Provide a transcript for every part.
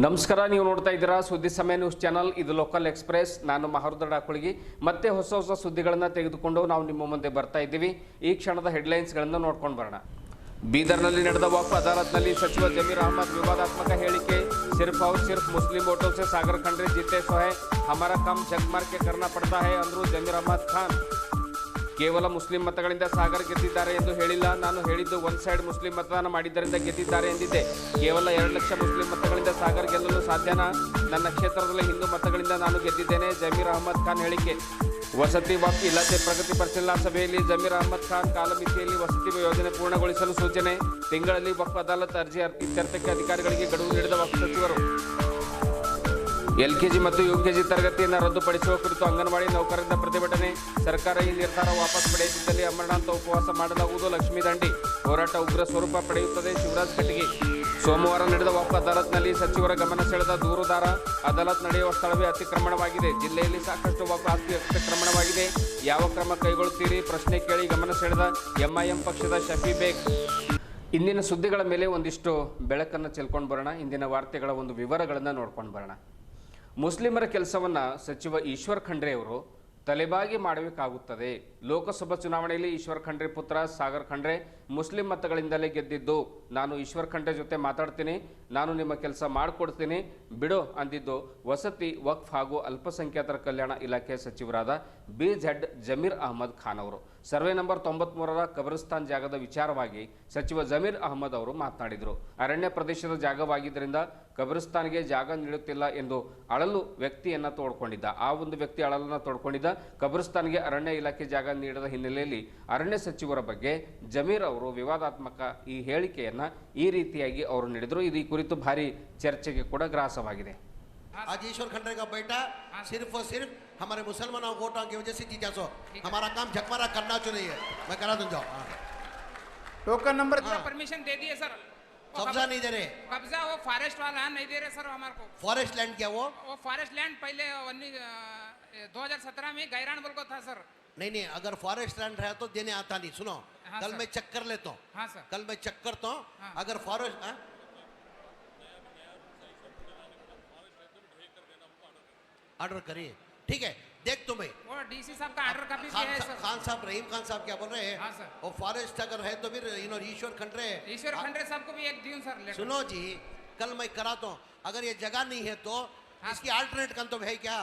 ನಮಸ್ಕಾರ, ನೀವು ನೋಡ್ತಾ ಇದ್ದೀರಾ ಸುದ್ದಿ ಸಮಯ ನ್ಯೂಸ್ ಚಾನಲ್. ಇದು ಲೋಕಲ್ ಎಕ್ಸ್ಪ್ರೆಸ್. ನಾನು ಮಹರುದ್ರ ಡಾಕುಳಿಗಿ. ಮತ್ತೆ ಹೊಸ ಸುದ್ದಿಗಳನ್ನು ತೆಗೆದುಕೊಂಡು ನಾವು ನಿಮ್ಮ ಮುಂದೆ ಬರ್ತಾ ಇದ್ದೀವಿ. ಈ ಕ್ಷಣದ ಹೆಡ್ಲೈನ್ಸ್ಗಳನ್ನು ನೋಡ್ಕೊಂಡು ಬರೋಣ. ಬೀದರ್ನಲ್ಲಿ ನಡೆದ ವಕ್ಫ್ ಅದಾಲತ್ನಲ್ಲಿ ಸಚಿವ ಜಮೀರ್ ಅಹಮದ್ ವಿವಾದಾತ್ಮಕ ಹೇಳಿಕೆ. ಸಿರ್ಫ್ और सिर्फ मुस्लिम वोटों से सागर खंडरे जीते सो है, हमारा काम जग मार के करना पड़ता है अंದ್ರು ಜಮೀರ್ ಅಹಮದ್ ಖಾನ್. ಕೇವಲ ಮುಸ್ಲಿಂ ಮತಗಳಿಂದ ಸಾಗರ್ ಗೆದ್ದಿದ್ದಾರೆ ಎಂದು ಹೇಳಿಲ್ಲ. ನಾನು ಹೇಳಿದ್ದು ಒನ್ ಸೈಡ್ ಮುಸ್ಲಿಂ ಮತದಾನ ಮಾಡಿದ್ದರಿಂದ ಗೆದ್ದಿದ್ದಾರೆ ಎಂದಿದ್ದೆ. ಕೇವಲ 2 ಲಕ್ಷ ಮುಸ್ಲಿಂ ಮತಗಳಿಂದ ಸಾಗರ್ ಗೆಲ್ಲಲು ಸಾಧ್ಯನಾ? ನನ್ನ ಕ್ಷೇತ್ರದಲ್ಲಿ ಹಿಂದೂ ಮತಗಳಿಂದ ನಾನು ಗೆದ್ದಿದ್ದೇನೆ. ಜಮೀರ್ ಅಹಮದ್ ಖಾನ್ ಹೇಳಿಕೆ. ವಸತಿ ವಕ್ಫ್ ಇಲಾಖೆ ಪ್ರಗತಿ ಪರಿಶೀಲನಾ ಸಭೆಯಲ್ಲಿ ಜಮೀರ್ ಅಹಮದ್ ಖಾನ್ ಕಾಲಮಿತಿಯಲ್ಲಿ ವಸತಿ ಯೋಜನೆ ಪೂರ್ಣಗೊಳಿಸಲು ಸೂಚನೆ. ತಿಂಗಳಲ್ಲಿ ವಕ್ಫ್ ಅದಾಲತ್ ಅರ್ಜಿ ಇತ್ಯರ್ಥಕ್ಕೆ ಅಧಿಕಾರಿಗಳಿಗೆ ಗಡುವು ನೀಡಿದ ವಕ್ಫ್ ಸಚಿವರು. LKG ಮತ್ತು UKG ತರಗತಿಯನ್ನು ರದ್ದುಪಡಿಸುವ ಕುರಿತು ಅಂಗನವಾಡಿ ನೌಕರರಿಂದ ಪ್ರತಿಭಟನೆ. ಸರ್ಕಾರ ಈ ನಿರ್ಧಾರ ವಾಪಸ್ ಪಡೆಯದಿದ್ದಲ್ಲಿ ಅಮರನಾಥ ಉಪವಾಸ ಮಾಡಲಾಗುವುದು. ಲಕ್ಷ್ಮೀ ದಂಡಿ. ಹೋರಾಟ ಉಗ್ರ ಸ್ವರೂಪ ಪಡೆಯುತ್ತದೆ. ಶಿವರಾಜ್ ಕಟಗಿ. ಸೋಮವಾರ ನಡೆದ ವಕ್ಫ್ ಅದಾಲತ್ನಲ್ಲಿ ಸಚಿವರ ಗಮನ ಸೆಳೆದ ದೂರುದಾರ. ಅದಾಲತ್ ನಡೆಯುವ ಸ್ಥಳವೇ ಅತಿಕ್ರಮಣವಾಗಿದೆ. ಜಿಲ್ಲೆಯಲ್ಲಿ ಸಾಕಷ್ಟು ವಕ್ಫ್ ಆಸ್ತಿ ಅತಿಕ್ರಮಣವಾಗಿದೆ. ಯಾವ ಕ್ರಮ ಕೈಗೊಳ್ಳುತ್ತೀರಿ? ಪ್ರಶ್ನೆ ಕೇಳಿ ಗಮನ ಸೆಳೆದ MIM ಪಕ್ಷದ ಶಫಿ ಬೇಗ್. ಇಂದಿನ ಸುದ್ದಿಗಳ ಮೇಲೆ ಒಂದಿಷ್ಟು ಬೆಳಕನ್ನು ಚೆಲ್ಕೊಂಡು ಬರೋಣ. ಇಂದಿನ ವಾರ್ತೆಗಳ ಒಂದು ವಿವರಗಳನ್ನು ನೋಡ್ಕೊಂಡು ಬರೋಣ. ಮುಸ್ಲಿಮರ ಕೆಲಸವನ್ನು ಸಚಿವ ಈಶ್ವರ್ ಖಂಡ್ರೆ ಅವರು ತಲೆಬಾಗಿ ಮಾಡಬೇಕಾಗುತ್ತದೆ. ಲೋಕಸಭಾ ಚುನಾವಣೆಯಲ್ಲಿ ಈಶ್ವರ್ ಖಂಡ್ರೆ ಪುತ್ರ ಸಾಗರ್ ಖಂಡ್ರೆ ಮುಸ್ಲಿಂ ಮತಗಳಿಂದಲೇ ಗೆದ್ದಿದ್ದು. ನಾನು ಈಶ್ವರ್ ಖಂಡ್ರೆ ಜೊತೆ ಮಾತಾಡ್ತೀನಿ, ನಾನು ನಿಮ್ಮ ಕೆಲಸ ಮಾಡಿಕೊಡ್ತೀನಿ ಬಿಡು ಅಂದಿದ್ದು ವಸತಿ ವಕ್ಫ್ ಹಾಗೂ ಅಲ್ಪಸಂಖ್ಯಾತರ ಕಲ್ಯಾಣ ಇಲಾಖೆ ಸಚಿವರಾದ BZ ಜಮೀರ್ ಅಹಮದ್ ಖಾನ್ ಅವರು. ಸರ್ವೆ ನಂಬರ್ 93ರ ಕಬ್ರಿಸ್ತಾನ್ ಜಾಗದ ವಿಚಾರವಾಗಿ ಸಚಿವ ಜಮೀರ್ ಅಹಮದ್ ಅವರು ಮಾತನಾಡಿದರು. ಅರಣ್ಯ ಪ್ರದೇಶದ ಜಾಗವಾಗಿದ್ದರಿಂದ ಕಬ್ರಿಸ್ತಾನ್ಗೆ ಜಾಗ ನೀಡುತ್ತಿಲ್ಲ ಎಂದು ಅಳಲು ವ್ಯಕ್ತಿಯನ್ನು ತೋಡ್ಕೊಂಡಿದ್ದ. ಆ ಒಂದು ವ್ಯಕ್ತಿ ಅಳಲನ್ನು ತೋಡ್ಕೊಂಡಿದ್ದ. ಕಬ್ರಿಸ್ತಾನ್ಗೆ ಅರಣ್ಯ ಇಲಾಖೆ ಜಾಗ ನೀಡದ ಹಿನ್ನೆಲೆಯಲ್ಲಿ ಅರಣ್ಯ ಸಚಿವರ ಬಗ್ಗೆ ಜಮೀರ್ ಅವರು ವಿವಾದಾತ್ಮಕ ಈ ಹೇಳಿಕೆಯನ್ನು ಈ ರೀತಿಯಾಗಿ ಅವರು ನೀಡಿದರು. ಇದು ಈ ಕುರಿತು ಭಾರಿ ಚರ್ಚೆಗೆ ಕೂಡ ಗ್ರಾಸವಾಗಿದೆ. आज ईश्वर खंड्रे का बेटा सिर्फ और सिर्फ हमारे मुसलमानों वोटों की वजह से जीता सो हमारा काम झकमारा करना चाहिए है। मैं करा दूं जाओ टोकन नंबर परमिशन दे दिए सर। कब्जा नहीं दे रहे। कब्जा वो फॉरेस्ट वाला नहीं दे रहे सर हमारे को। फॉरेस्ट लैंड क्या वो फॉरेस्ट लैंड पहले 2017 में गैरान बोल को था सर। नहीं अगर फॉरेस्ट लैंड है तो देने आता नहीं। सुनो हाँ कल सर। मैं चेक कर लेता हूँ। हाँ सर। कल मैं चेक करता हूँ। हाँ। अगर फॉरेस्ट ऑर्डर करिए ठीक है। देख तुम्हें वो DC साहब का ऑर्डर कॉपी भी है सर। खान साहब रहीम खान साहब क्या बोल रहे हैं? हाँ सर। वो फॉरेस्ट अगर है तो फिर ईश्वर खंड्रे साहब को भी एक दियो सर लेटर। सुनो जी कल मैं कराता हूँ। अगर ये जगह नहीं है तो इसकी अल्टरनेट कंतो है क्या?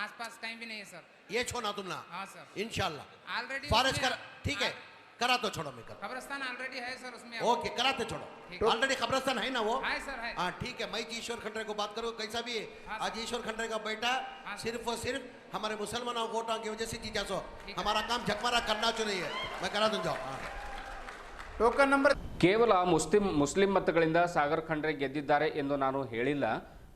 आसपास कहीं भी नहीं है सर। ये छोड़ना तुम ना। हाँ सर। इंशाल्लाह ऑलरेडी फॉरेस्ट कर ठीक है। करा तो छोड़ो मैं कर कब्रिस्तान ऑलरेडी है सर उसमें। ओके कराते छोड़ो। ऑलरेडी खबरस्तान है ना वो? है सर है। हाँ ठीक है। मैं ईश्वर खंड्रे को बात करूँ कैसा भी है। हाँ, आज ईश्वर खंड्रे का बेटा सिर्फ और सिर्फ हमारे मुसलमानों वोटों की वजह से जीता सो हमारा काम झकमारा करना चाहिए है। मैं करा दूं जाओ टोकन नंबर ಕೇವಲ ಮುಸ್ಲಿಂ ಮತಗಳಿಂದ ಸಾಗರ್ ಖಂಡ್ರೆ ಗೆದ್ದಿದ್ದಾರೆ ಎಂದು ನಾನು ಹೇಳಿಲ್ಲ.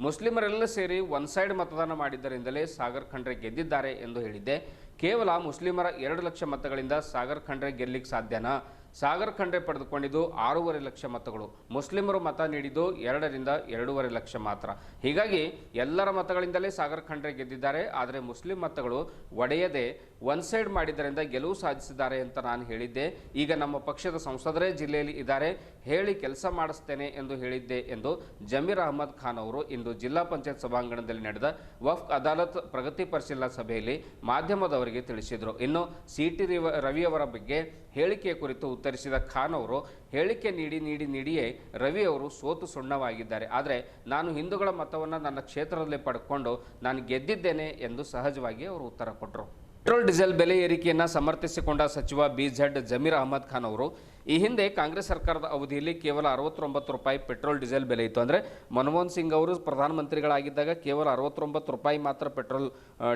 ಮುಸ್ಲಿಮರೆಲ್ಲ ಸೇರಿ ಒನ್ ಸೈಡ್ ಮತದಾನ ಮಾಡಿದ್ದರಿಂದಲೇ ಸಾಗರ್ ಖಂಡ್ರೆ ಗೆದ್ದಿದ್ದಾರೆ ಎಂದು ಹೇಳಿದ್ದೆ. ಕೇವಲ ಮುಸ್ಲಿಮರ 2 ಲಕ್ಷ ಮತಗಳಿಂದ ಸಾಗರ್ ಖಂಡ್ರೆ ಗೆಲ್ಲಲಿಕ್ಕೆ ಸಾಧ್ಯನಾ? ಸಾಗರ್ ಖಂಡ್ರೆ ಪಡೆದುಕೊಂಡಿದ್ದು 6.5 ಲಕ್ಷ ಮತಗಳು. ಮುಸ್ಲಿಮರು ಮತ ನೀಡಿದ್ದು 2 ರಿಂದ 2.5 ಲಕ್ಷ ಮಾತ್ರ. ಹೀಗಾಗಿ ಎಲ್ಲರ ಮತಗಳಿಂದಲೇ ಸಾಗರ್ ಖಂಡ್ರೆ ಗೆದ್ದಿದ್ದಾರೆ. ಆದರೆ ಮುಸ್ಲಿಂ ಮತಗಳು ಒಡೆಯದೆ ಒನ್ ಸೈಡ್ ಮಾಡಿದ್ದರಿಂದ ಗೆಲುವು ಸಾಧಿಸಿದ್ದಾರೆ ಅಂತ ನಾನು ಹೇಳಿದ್ದೆ. ಈಗ ನಮ್ಮ ಪಕ್ಷದ ಸಂಸದರೇ ಜಿಲ್ಲೆಯಲ್ಲಿ ಇದ್ದಾರೆ, ಹೇಳಿ ಕೆಲಸ ಮಾಡಿಸ್ತೇನೆ ಎಂದು ಹೇಳಿದ್ದೆ ಎಂದು ಜಮೀರ್ ಅಹಮದ್ ಖಾನ್ ಅವರು ಇಂದು ಜಿಲ್ಲಾ ಪಂಚಾಯತ್ ಸಭಾಂಗಣದಲ್ಲಿ ನಡೆದ ವಕ್ಫ್ ಅದಾಲತ್ ಪ್ರಗತಿ ಪರಿಶೀಲನಾ ಸಭೆಯಲ್ಲಿ ಮಾಧ್ಯಮದವರಿಗೆ ತಿಳಿಸಿದರು. ಇನ್ನು CT ರವಿಯವರ ಬಗ್ಗೆ ಹೇಳಿಕೆಯ ಕುರಿತು ಉತ್ತರಿಸಿದ ಖಾನ್ ಅವರು ಹೇಳಿಕೆ ನೀಡಿಯೇ ರವಿ ಅವರು ಸೋತು ಸುಣ್ಣವಾಗಿದ್ದಾರೆ. ಆದರೆ ನಾನು ಹಿಂದೂಗಳ ಮತವನ್ನು ನನ್ನ ಕ್ಷೇತ್ರದಲ್ಲಿ ಪಡ್ಕೊಂಡು ನಾನು ಗೆದ್ದಿದ್ದೇನೆ ಎಂದು ಸಹಜವಾಗಿ ಅವರು ಉತ್ತರ ಕೊಟ್ಟರು. ಪೆಟ್ರೋಲ್ ಡೀಸೆಲ್ ಬೆಲೆ ಏರಿಕೆಯನ್ನು ಸಮರ್ಥಿಸಿಕೊಂಡ ಸಚಿವ BZ ಜಮೀರ್ ಅಹಮದ್ ಖಾನ್ ಅವರು ಈ ಹಿಂದೆ ಕಾಂಗ್ರೆಸ್ ಸರ್ಕಾರದ ಅವಧಿಯಲ್ಲಿ ಕೇವಲ 69 ರೂಪಾಯಿ ಪೆಟ್ರೋಲ್ ಡೀಸೆಲ್ ಬೆಲೆ ಇತ್ತು. ಅಂದರೆ ಮನಮೋಹನ್ ಸಿಂಗ್ ಅವರು ಪ್ರಧಾನಮಂತ್ರಿಗಳಾಗಿದ್ದಾಗ ಕೇವಲ 69 ರೂಪಾಯಿ ಮಾತ್ರ ಪೆಟ್ರೋಲ್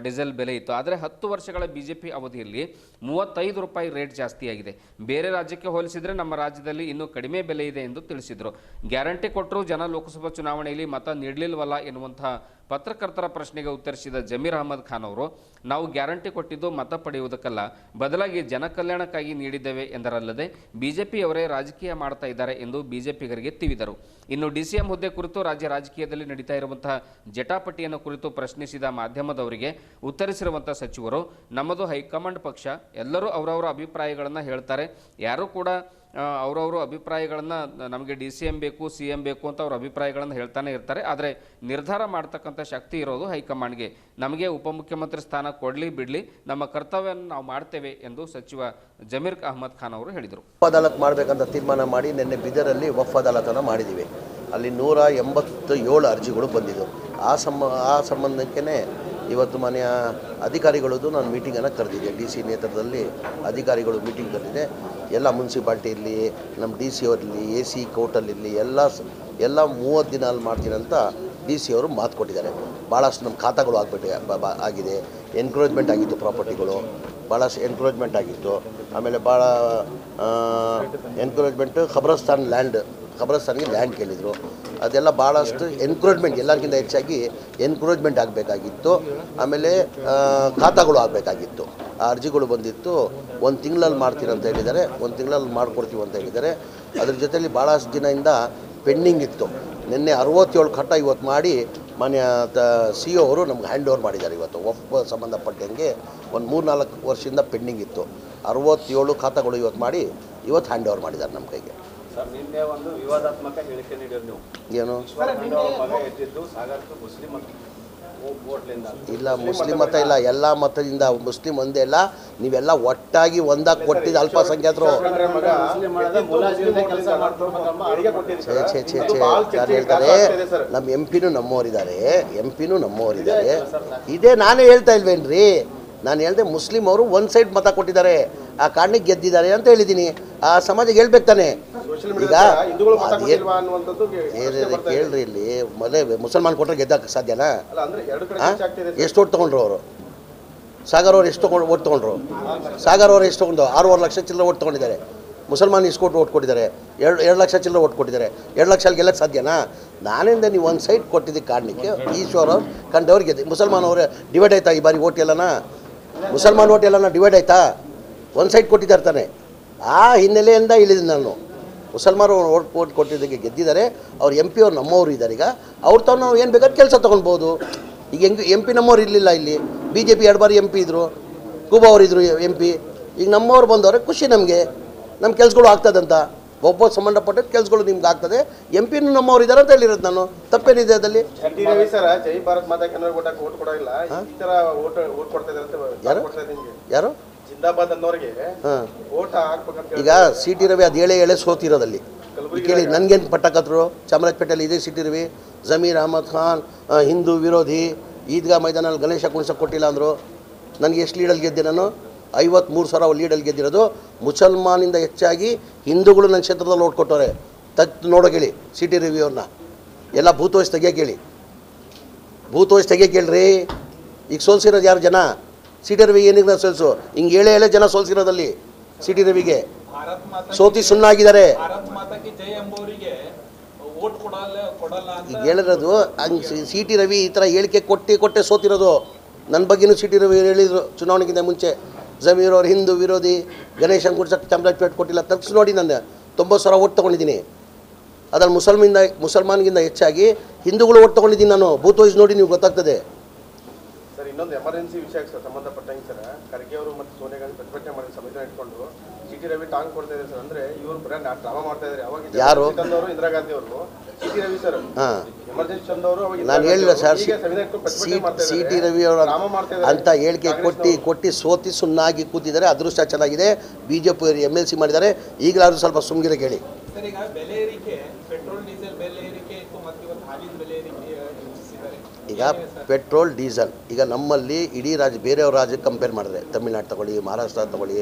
ಡೀಸೆಲ್ ಬೆಲೆ ಇತ್ತು. ಆದರೆ 10 ವರ್ಷಗಳ BJP ಅವಧಿಯಲ್ಲಿ 35 ರೂಪಾಯಿ ರೇಟ್ ಜಾಸ್ತಿಯಾಗಿದೆ. ಬೇರೆ ರಾಜ್ಯಕ್ಕೆ ಹೋಲಿಸಿದರೆ ನಮ್ಮ ರಾಜ್ಯದಲ್ಲಿ ಇನ್ನೂ ಕಡಿಮೆ ಬೆಲೆ ಇದೆ ಎಂದು ತಿಳಿಸಿದರು. ಗ್ಯಾರಂಟಿ ಕೊಟ್ಟರೂ ಜನ ಲೋಕಸಭಾ ಚುನಾವಣೆಯಲ್ಲಿ ಮತ ನೀಡಲಿಲ್ವಲ್ಲ ಎನ್ನುವಂತಹ ಪತ್ರಕರ್ತರ ಪ್ರಶ್ನೆಗೆ ಉತ್ತರಿಸಿದ ಜಮೀರ್ ಅಹಮದ್ ಖಾನ್ ಅವರು ನಾವು ಗ್ಯಾರಂಟಿ ಕೊಟ್ಟಿದ್ದು ಮತ ಪಡೆಯುವುದಕ್ಕಲ್ಲ, ಬದಲಾಗಿ ಜನಕಲ್ಯಾಣಕ್ಕಾಗಿ ನೀಡಿದ್ದೇವೆ ಎಂದರಲ್ಲದೆ ಬಿಜೆಪಿಯವರೇ ರಾಜಕೀಯ ಮಾಡ್ತಾ ಇದ್ದಾರೆ ಎಂದು ಬಿಜೆಪಿಗರಿಗೆ ತಿವಿದರು. ಇನ್ನು DCM ಹುದ್ದೆ ಕುರಿತು ರಾಜ್ಯ ರಾಜಕೀಯದಲ್ಲಿ ನಡೀತಾ ಇರುವಂತಹ ಜಟಾಪಟಿಯನ್ನು ಕುರಿತು ಪ್ರಶ್ನಿಸಿದ ಮಾಧ್ಯಮದವರಿಗೆ ಉತ್ತರಿಸಿರುವಂತಹ ಸಚಿವರು ನಮ್ಮದು ಹೈಕಮಾಂಡ್ ಪಕ್ಷ, ಎಲ್ಲರೂ ಅವರವರ ಅಭಿಪ್ರಾಯಗಳನ್ನು ಹೇಳ್ತಾರೆ, ಯಾರೂ ಕೂಡ ಅವರವರು ಅಭಿಪ್ರಾಯಗಳನ್ನು ನಮಗೆ DCM ಬೇಕು CM ಬೇಕು ಅಂತ ಅವ್ರ ಅಭಿಪ್ರಾಯಗಳನ್ನು ಹೇಳ್ತಾನೆ ಇರ್ತಾರೆ. ಆದರೆ ನಿರ್ಧಾರ ಮಾಡ್ತಕ್ಕಂಥ ಶಕ್ತಿ ಇರೋದು ಹೈಕಮಾಂಡ್ಗೆ. ನಮಗೆ ಉಪಮುಖ್ಯಮಂತ್ರಿ ಸ್ಥಾನ ಕೊಡಲಿ ಬಿಡಲಿ, ನಮ್ಮ ಕರ್ತವ್ಯವನ್ನು ನಾವು ಮಾಡ್ತೇವೆ ಎಂದು ಸಚಿವ ಜಮೀರ್ ಅಹ್ಮದ್ ಖಾನ್ ಅವರು ಹೇಳಿದರು. ವಫ್ ಅದಾಲತ್ ಮಾಡಬೇಕಂತ ತೀರ್ಮಾನ ಮಾಡಿ ನಿನ್ನೆ ಬಿದರಲ್ಲಿ ವಫ್ ಅದಾಲತನ್ನು ಮಾಡಿದ್ದೀವಿ. ಅಲ್ಲಿ 187 ಅರ್ಜಿಗಳು ಬಂದಿದ್ದವು. ಆ ಸಂಬಂಧಕ್ಕೇ ಇವತ್ತು ಮಾನ್ಯ ಅಧಿಕಾರಿಗಳದ್ದು ನಾನು ಮೀಟಿಂಗನ್ನು ಕರೆದಿದ್ದೆ. DC ನೇತೃತ್ವದಲ್ಲಿ ಅಧಿಕಾರಿಗಳು ಮೀಟಿಂಗ್ ಕರೆದಿದೆ. ಎಲ್ಲ ಮುನ್ಸಿಪಾಲ್ಟಿ ಇರಲಿ, ನಮ್ಮ DC ಅವರಿರಲಿ, AC ಕೋರ್ಟಲ್ಲಿರಲಿ ಎಲ್ಲ 30 ದಿನ ಅಲ್ಲಿ ಮಾಡ್ತೀನಿ ಅಂತ DC ಅವರು ಮಾತು ಕೊಟ್ಟಿದ್ದಾರೆ. ಭಾಳಷ್ಟು ನಮ್ಮ ಖಾತಾಗಳು ಆಗಿದೆ. ಎನ್ಕ್ರೋಚ್ಮೆಂಟ್ ಆಗಿತ್ತು, ಪ್ರಾಪರ್ಟಿಗಳು ಭಾಳಷ್ಟು ಎನ್ಕ್ರೋಚ್ಮೆಂಟ್ ಆಗಿತ್ತು. ಆಮೇಲೆ ಭಾಳ ಎನ್ಕ್ರೋಚ್ಮೆಂಟು ಖಬ್ರಸ್ತಾನ್ಗೆ ಲ್ಯಾಂಡ್ ಕೇಳಿದರು. ಅದೆಲ್ಲ ಭಾಳಷ್ಟು ಎನ್ಕ್ರೋಚ್ಮೆಂಟ್, ಎಲ್ಲರಿಗಿಂತ ಹೆಚ್ಚಾಗಿ ಎನ್ಕ್ರೋಚ್ಮೆಂಟ್ ಆಗಬೇಕಾಗಿತ್ತು. ಆಮೇಲೆ ಖಾತಾಗಳು ಆಗಬೇಕಾಗಿತ್ತು. ಆ ಅರ್ಜಿಗಳು ಬಂದಿತ್ತು. 1 ತಿಂಗಳಲ್ಲಿ ಮಾಡ್ತೀರಿ ಅಂತ ಹೇಳಿದ್ದಾರೆ, 1 ತಿಂಗಳಲ್ಲಿ ಮಾಡಿಕೊಡ್ತೀವಿ ಅಂತ ಹೇಳಿದ್ದಾರೆ. ಅದ್ರ ಜೊತೆಯಲ್ಲಿ ಭಾಳಷ್ಟು ದಿನದಿಂದ ಪೆಂಡಿಂಗ್ ಇತ್ತು. ನಿನ್ನೆ 67 ಖಾಟ ಇವತ್ತು ಮಾಡಿ ಮಾನ್ಯ CO ಅವರು ನಮ್ಗೆ ಹ್ಯಾಂಡ್ ಓವರ್ ಮಾಡಿದ್ದಾರೆ. ಇವತ್ತು ವಫ್ ಸಂಬಂಧಪಟ್ಟಂಗೆ ಒಂದು 3-4 ವರ್ಷದಿಂದ ಪೆಂಡಿಂಗ್ ಇತ್ತು. 67 ಖಾತಾಗಳು ಇವತ್ತು ಮಾಡಿ ಇವತ್ತು ಹ್ಯಾಂಡ್ ಓವರ್ ಮಾಡಿದ್ದಾರೆ ನಮ್ಮ ಕೈಗೆ. ಸರ್, ನಿನ್ನೆ ಒಂದು ವಿವಾದಾತ್ಮಕ ಹೇಳಿಕೆ ನೀಡಿದ್ರು ನೀವು. ಏನು ಮುಸ್ಲಿಂ ಇಲ್ಲ, ಮುಸ್ಲಿಂ ಮತ ಇಲ್ಲ, ಎಲ್ಲ ಮತದಿಂದ ಮುಸ್ಲಿಂ ಒಂದೇ ಇಲ್ಲ. ನೀವೆಲ್ಲ ಒಟ್ಟಾಗಿ ಒಂದಾಗಿ ಕೊಟ್ಟಿದ್ದು ಅಲ್ಪಸಂಖ್ಯಾತರು. ಯಾರು ಹೇಳ್ತಾರೆ? ನಮ್ಮ MP ನಮ್ಮವರಿದ್ದಾರೆ. ಇದೇ ನಾನೇ ಹೇಳ್ತಾ ಇಲ್ವೇನ್ರಿ? ನಾನು ಹೇಳಿದೆ ಮುಸ್ಲಿಂ ಅವರು ಒಂದು ಸೈಡ್ ಮತ ಕೊಟ್ಟಿದ್ದಾರೆ, ಆ ಕಾರಣಕ್ಕೆ ಗೆದ್ದಿದ್ದಾರೆ ಅಂತ ಹೇಳಿದ್ದೀನಿ. ಆ ಸಮಾಜಕ್ಕೆ ಹೇಳ್ಬೇಕು ತಾನೆ. ಈಗ ಕೇಳ್ರಿ, ಇಲ್ಲಿ ಮೊದಲೇ ಮುಸಲ್ಮಾನ್ ಕೊಟ್ಟರೆ ಗೆದ್ದಕ್ಕೆ ಸಾಧ್ಯನಾ? ಎಷ್ಟು ಓಟ್ ತೊಗೊಂಡ್ರು ಅವರು? ಸಾಗರ್ ಅವ್ರು ಎಷ್ಟು ಓಟ್ ತೊಗೊಂಡ್ರು? ಸಾಗರ್ ಅವರು ಎಷ್ಟು ತೊಗೊಂಡು 6 ಲಕ್ಷ ಚಿಲ್ಲರೆ ಓಟ್ ತೊಗೊಂಡಿದ್ದಾರೆ. ಮುಸಲ್ಮಾನ್ ಇಸ್ಕೊಟ್ಟು ಓಟ್ ಕೊಟ್ಟಿದ್ದಾರೆ. 2 ಲಕ್ಷ ಚಿಲ್ಲರೆ ಓಟ್ ಕೊಟ್ಟಿದ್ದಾರೆ. 2 ಲಕ್ಷ ಅಲ್ಲಿ ಗೆಲ್ಲಕ್ಕೆ ಸಾಧ್ಯನಾ? ನಾನಿಂದ ನೀವು ಒಂದು ಸೈಡ್ ಕೊಟ್ಟಿದ್ದ ಕಾರಣಕ್ಕೆ ಈಶ್ವರ ಅವ್ರು ಕಂಡವ್ರು ಗೆದ್ದು. ಮುಸಲ್ಮಾನ್ ಅವರು ಡಿವೈಡ್ ಆಯ್ತಾ ಈ ಬಾರಿ ಓಟ್ ಎಲ್ಲನ? ಮುಸಲ್ಮಾನ್ ಓಟ್ ಎಲ್ಲನ ಡಿವೈಡ್ ಆಯ್ತಾ? ಒಂದು ಸೈಡ್ ಕೊಟ್ಟಿದ್ದಾರೆ ತಾನೆ. ಆ ಹಿನ್ನೆಲೆಯಿಂದ ಇಳಿದಿದ್ದು ನಾನು. ಮುಸಲ್ಮಾನರು ಓಟ್ ಕೊಟ್ಟಿದ್ದಕ್ಕೆ ಗೆದ್ದಿದ್ದಾರೆ. ಅವ್ರು MP ಅವ್ರು ನಮ್ಮವರು ಇದ್ದಾರೆ. ಈಗ ಅವ್ರು ತಾವು ನಾವು ಏನು ಬೇಕಾದ್ರೆ ಕೆಲಸ ತೊಗೊಳ್ಬೋದು. ಈಗ MP ನಮ್ಮವ್ರು ಇರಲಿಲ್ಲ. ಇಲ್ಲಿ BJP 2 ಬಾರಿ MP ಇದ್ದರು, ಕೂಬಾ ಅವರು ಇದ್ದರು MP. ಈಗ ನಮ್ಮವ್ರು ಬಂದವ್ರೆ, ಖುಷಿ ನಮಗೆ. ನಮ್ಮ ಕೆಲಸಗಳು ಆಗ್ತದಂತ, ಒಬ್ಬ ಸಂಬಂಧಪಟ್ಟ ಕೆಲಸಗಳು ನಿಮ್ಗೆ ಆಗ್ತದೆ. MP ನಮ್ಮವ್ರು ಇದ್ದಾರೆ ಅಂತ ಹೇಳಿರೋದು ನಾನು. ತಪ್ಪೇನಿದೆ ಅದಲ್ಲಿ? ಯಾರು ಈಗ CT ರವಿ ಅದು ಏಳೆ ಸೋತಿರೋದಲ್ಲಿ ಕೇಳಿ. ನನಗೇನು ಪಟ್ಟಕತ್ರು? ಚಾಮರಾಜಪೇಟೆಯಲ್ಲಿ ಇದೆ CT ರವಿ, ಜಮೀರ್ ಅಹಮದ್ ಖಾನ್ ಹಿಂದೂ ವಿರೋಧಿ, ಈದ್ಗಾ ಮೈದಾನಲ್ಲಿ ಗಣೇಶ ಕುಣಿಸೋಕೆ ಕೊಟ್ಟಿಲ್ಲ ಅಂದರು. ನನಗೆ ಎಷ್ಟು ಲೀಡಲ್ಲಿ ಗೆದ್ದೆ ನಾನು? 53,000 ಲೀಡಲ್ಲಿ ಗೆದ್ದಿರೋದು. ಮುಸಲ್ಮಾನಿಂದ ಹೆಚ್ಚಾಗಿ ಹಿಂದೂಗಳು ನನ್ನ ಕ್ಷೇತ್ರದಲ್ಲಿ ಓಟ್ ಕೊಟ್ಟವ್ರೆ. ನೋಡೋಕೆ ಹೇಳಿ CT ರವಿ ಅವ್ರನ್ನ. ಎಲ್ಲ ಭೂತೋಷ್ ತೆಗಿಯೋಕೆ ಹೇಳಿ, ಭೂತೋಷ್ ತೆಗಿಯೋಕೆ ಹೇಳ್ರಿ. ಈಗ ಸೋಲ್ಸಿರೋದು ಯಾರು ಜನ? CT Ravi ಏನಿಗೆ souls? ಹಿಂಗೆ ಏಳೆ ಜನ ಸೋಲ್ಸಿರೋದಲ್ಲಿ CT ರವಿಗೆ ಸೋತಿ ಸುಣ್ಣಾಗಿದ್ದಾರೆ. ಈಗ ಹೇಳಿರೋದು ಹಂಗೆ CT ರವಿ ಈ ಥರ ಹೇಳಿಕೆ ಕೊಟ್ಟೆ ಸೋತಿರೋದು. ನನ್ನ ಬಗ್ಗೆನೂ CT ರವಿ ಹೇಳಿದರು ಚುನಾವಣೆಗಿಂತ ಮುಂಚೆ. ಜಮೀರ್ ಅವ್ರು ಹಿಂದೂ ವಿರೋಧಿ, ಗಣೇಶನ್ ಕುರ್ಸಕ್ಕೆ ಚಾಮರಾಜಪೇಟೆ ಕೊಟ್ಟಿಲ್ಲ. ತಪ್ಪಿಸಿ ನೋಡಿ, ನಾನು 90,000 ಓಟ್ ತೊಗೊಂಡಿದ್ದೀನಿ. ಅದ್ರಲ್ಲಿ ಮುಸಲ್ಮಾನ್ಗಿಂತ ಹೆಚ್ಚಾಗಿ ಹಿಂದೂಗಳು ಓಟ್ ತೊಗೊಂಡಿದ್ದೀನಿ ನಾನು. ಬೂತ್ ನೋಡಿ ನೀವು ಗೊತ್ತಾಗ್ತದೆ. ಸರ್, ಇನ್ನೊಂದು ಎಮರ್ಜೆನ್ಸಿ ವಿಷಯಕ್ಕೆ ಸಂಬಂಧಪಟ್ಟಂಗೆ ಸರ್, ಖರ್ಗೆ ಅವರು ಮತ್ತು ಸೋನಿಯಾ ಗಾಂಧಿ ಪ್ರತಿಭಟನೆ ಮಾಡಿ ಸಂವಿಧಾನ ಇಟ್ಕೊಂಡು CT ರವಿ ಟಾಂಗ್ ಕೊಡ್ತಾ ಇದ್ದಾರೆ ಸರ್. ಅಂದ್ರೆ ಇವರು ಡ್ರಾಮಾ ಮಾಡ್ತಾ ಇದ್ದಾರೆ. ಅವಾಗ ಯಾರು? ಇಂದಿರಾ ಗಾಂಧಿ ಅವರು CT ರವಿ ಸರ್ ಎಮರ್ಜೆನ್ಸಿ ತಂದವರು. ನಾನು ಹೇಳಿಲ್ಲ ಸರ್, CT ರವಿ ಅವರು ಅಂತ ಹೇಳಿಕೆ ಕೊಟ್ಟು ಸೋತಿ ಸುಣ್ಣಾಗಿ ಕೂತಿದ್ದಾರೆ. ಅದೃಷ್ಟ ಚೆನ್ನಾಗಿದೆ, BJP MLC ಮಾಡಿದ್ದಾರೆ. ಈಗಲಾದ್ರೂ ಸ್ವಲ್ಪ ಸುಮ್ಗಿರ ಕೇಳಿ. ಈಗ ಪೆಟ್ರೋಲ್ ಡೀಸೆಲ್ ಈಗ ನಮ್ಮಲ್ಲಿ ಇಡೀ ಬೇರೆಯವ್ರ ರಾಜ್ಯಕ್ಕೆ ಕಂಪೇರ್ ಮಾಡಿದ್ರೆ, ತಮಿಳ್ನಾಡು ತಗೊಳ್ಳಿ, ಮಹಾರಾಷ್ಟ್ರ ತಗೊಳ್ಳಿ,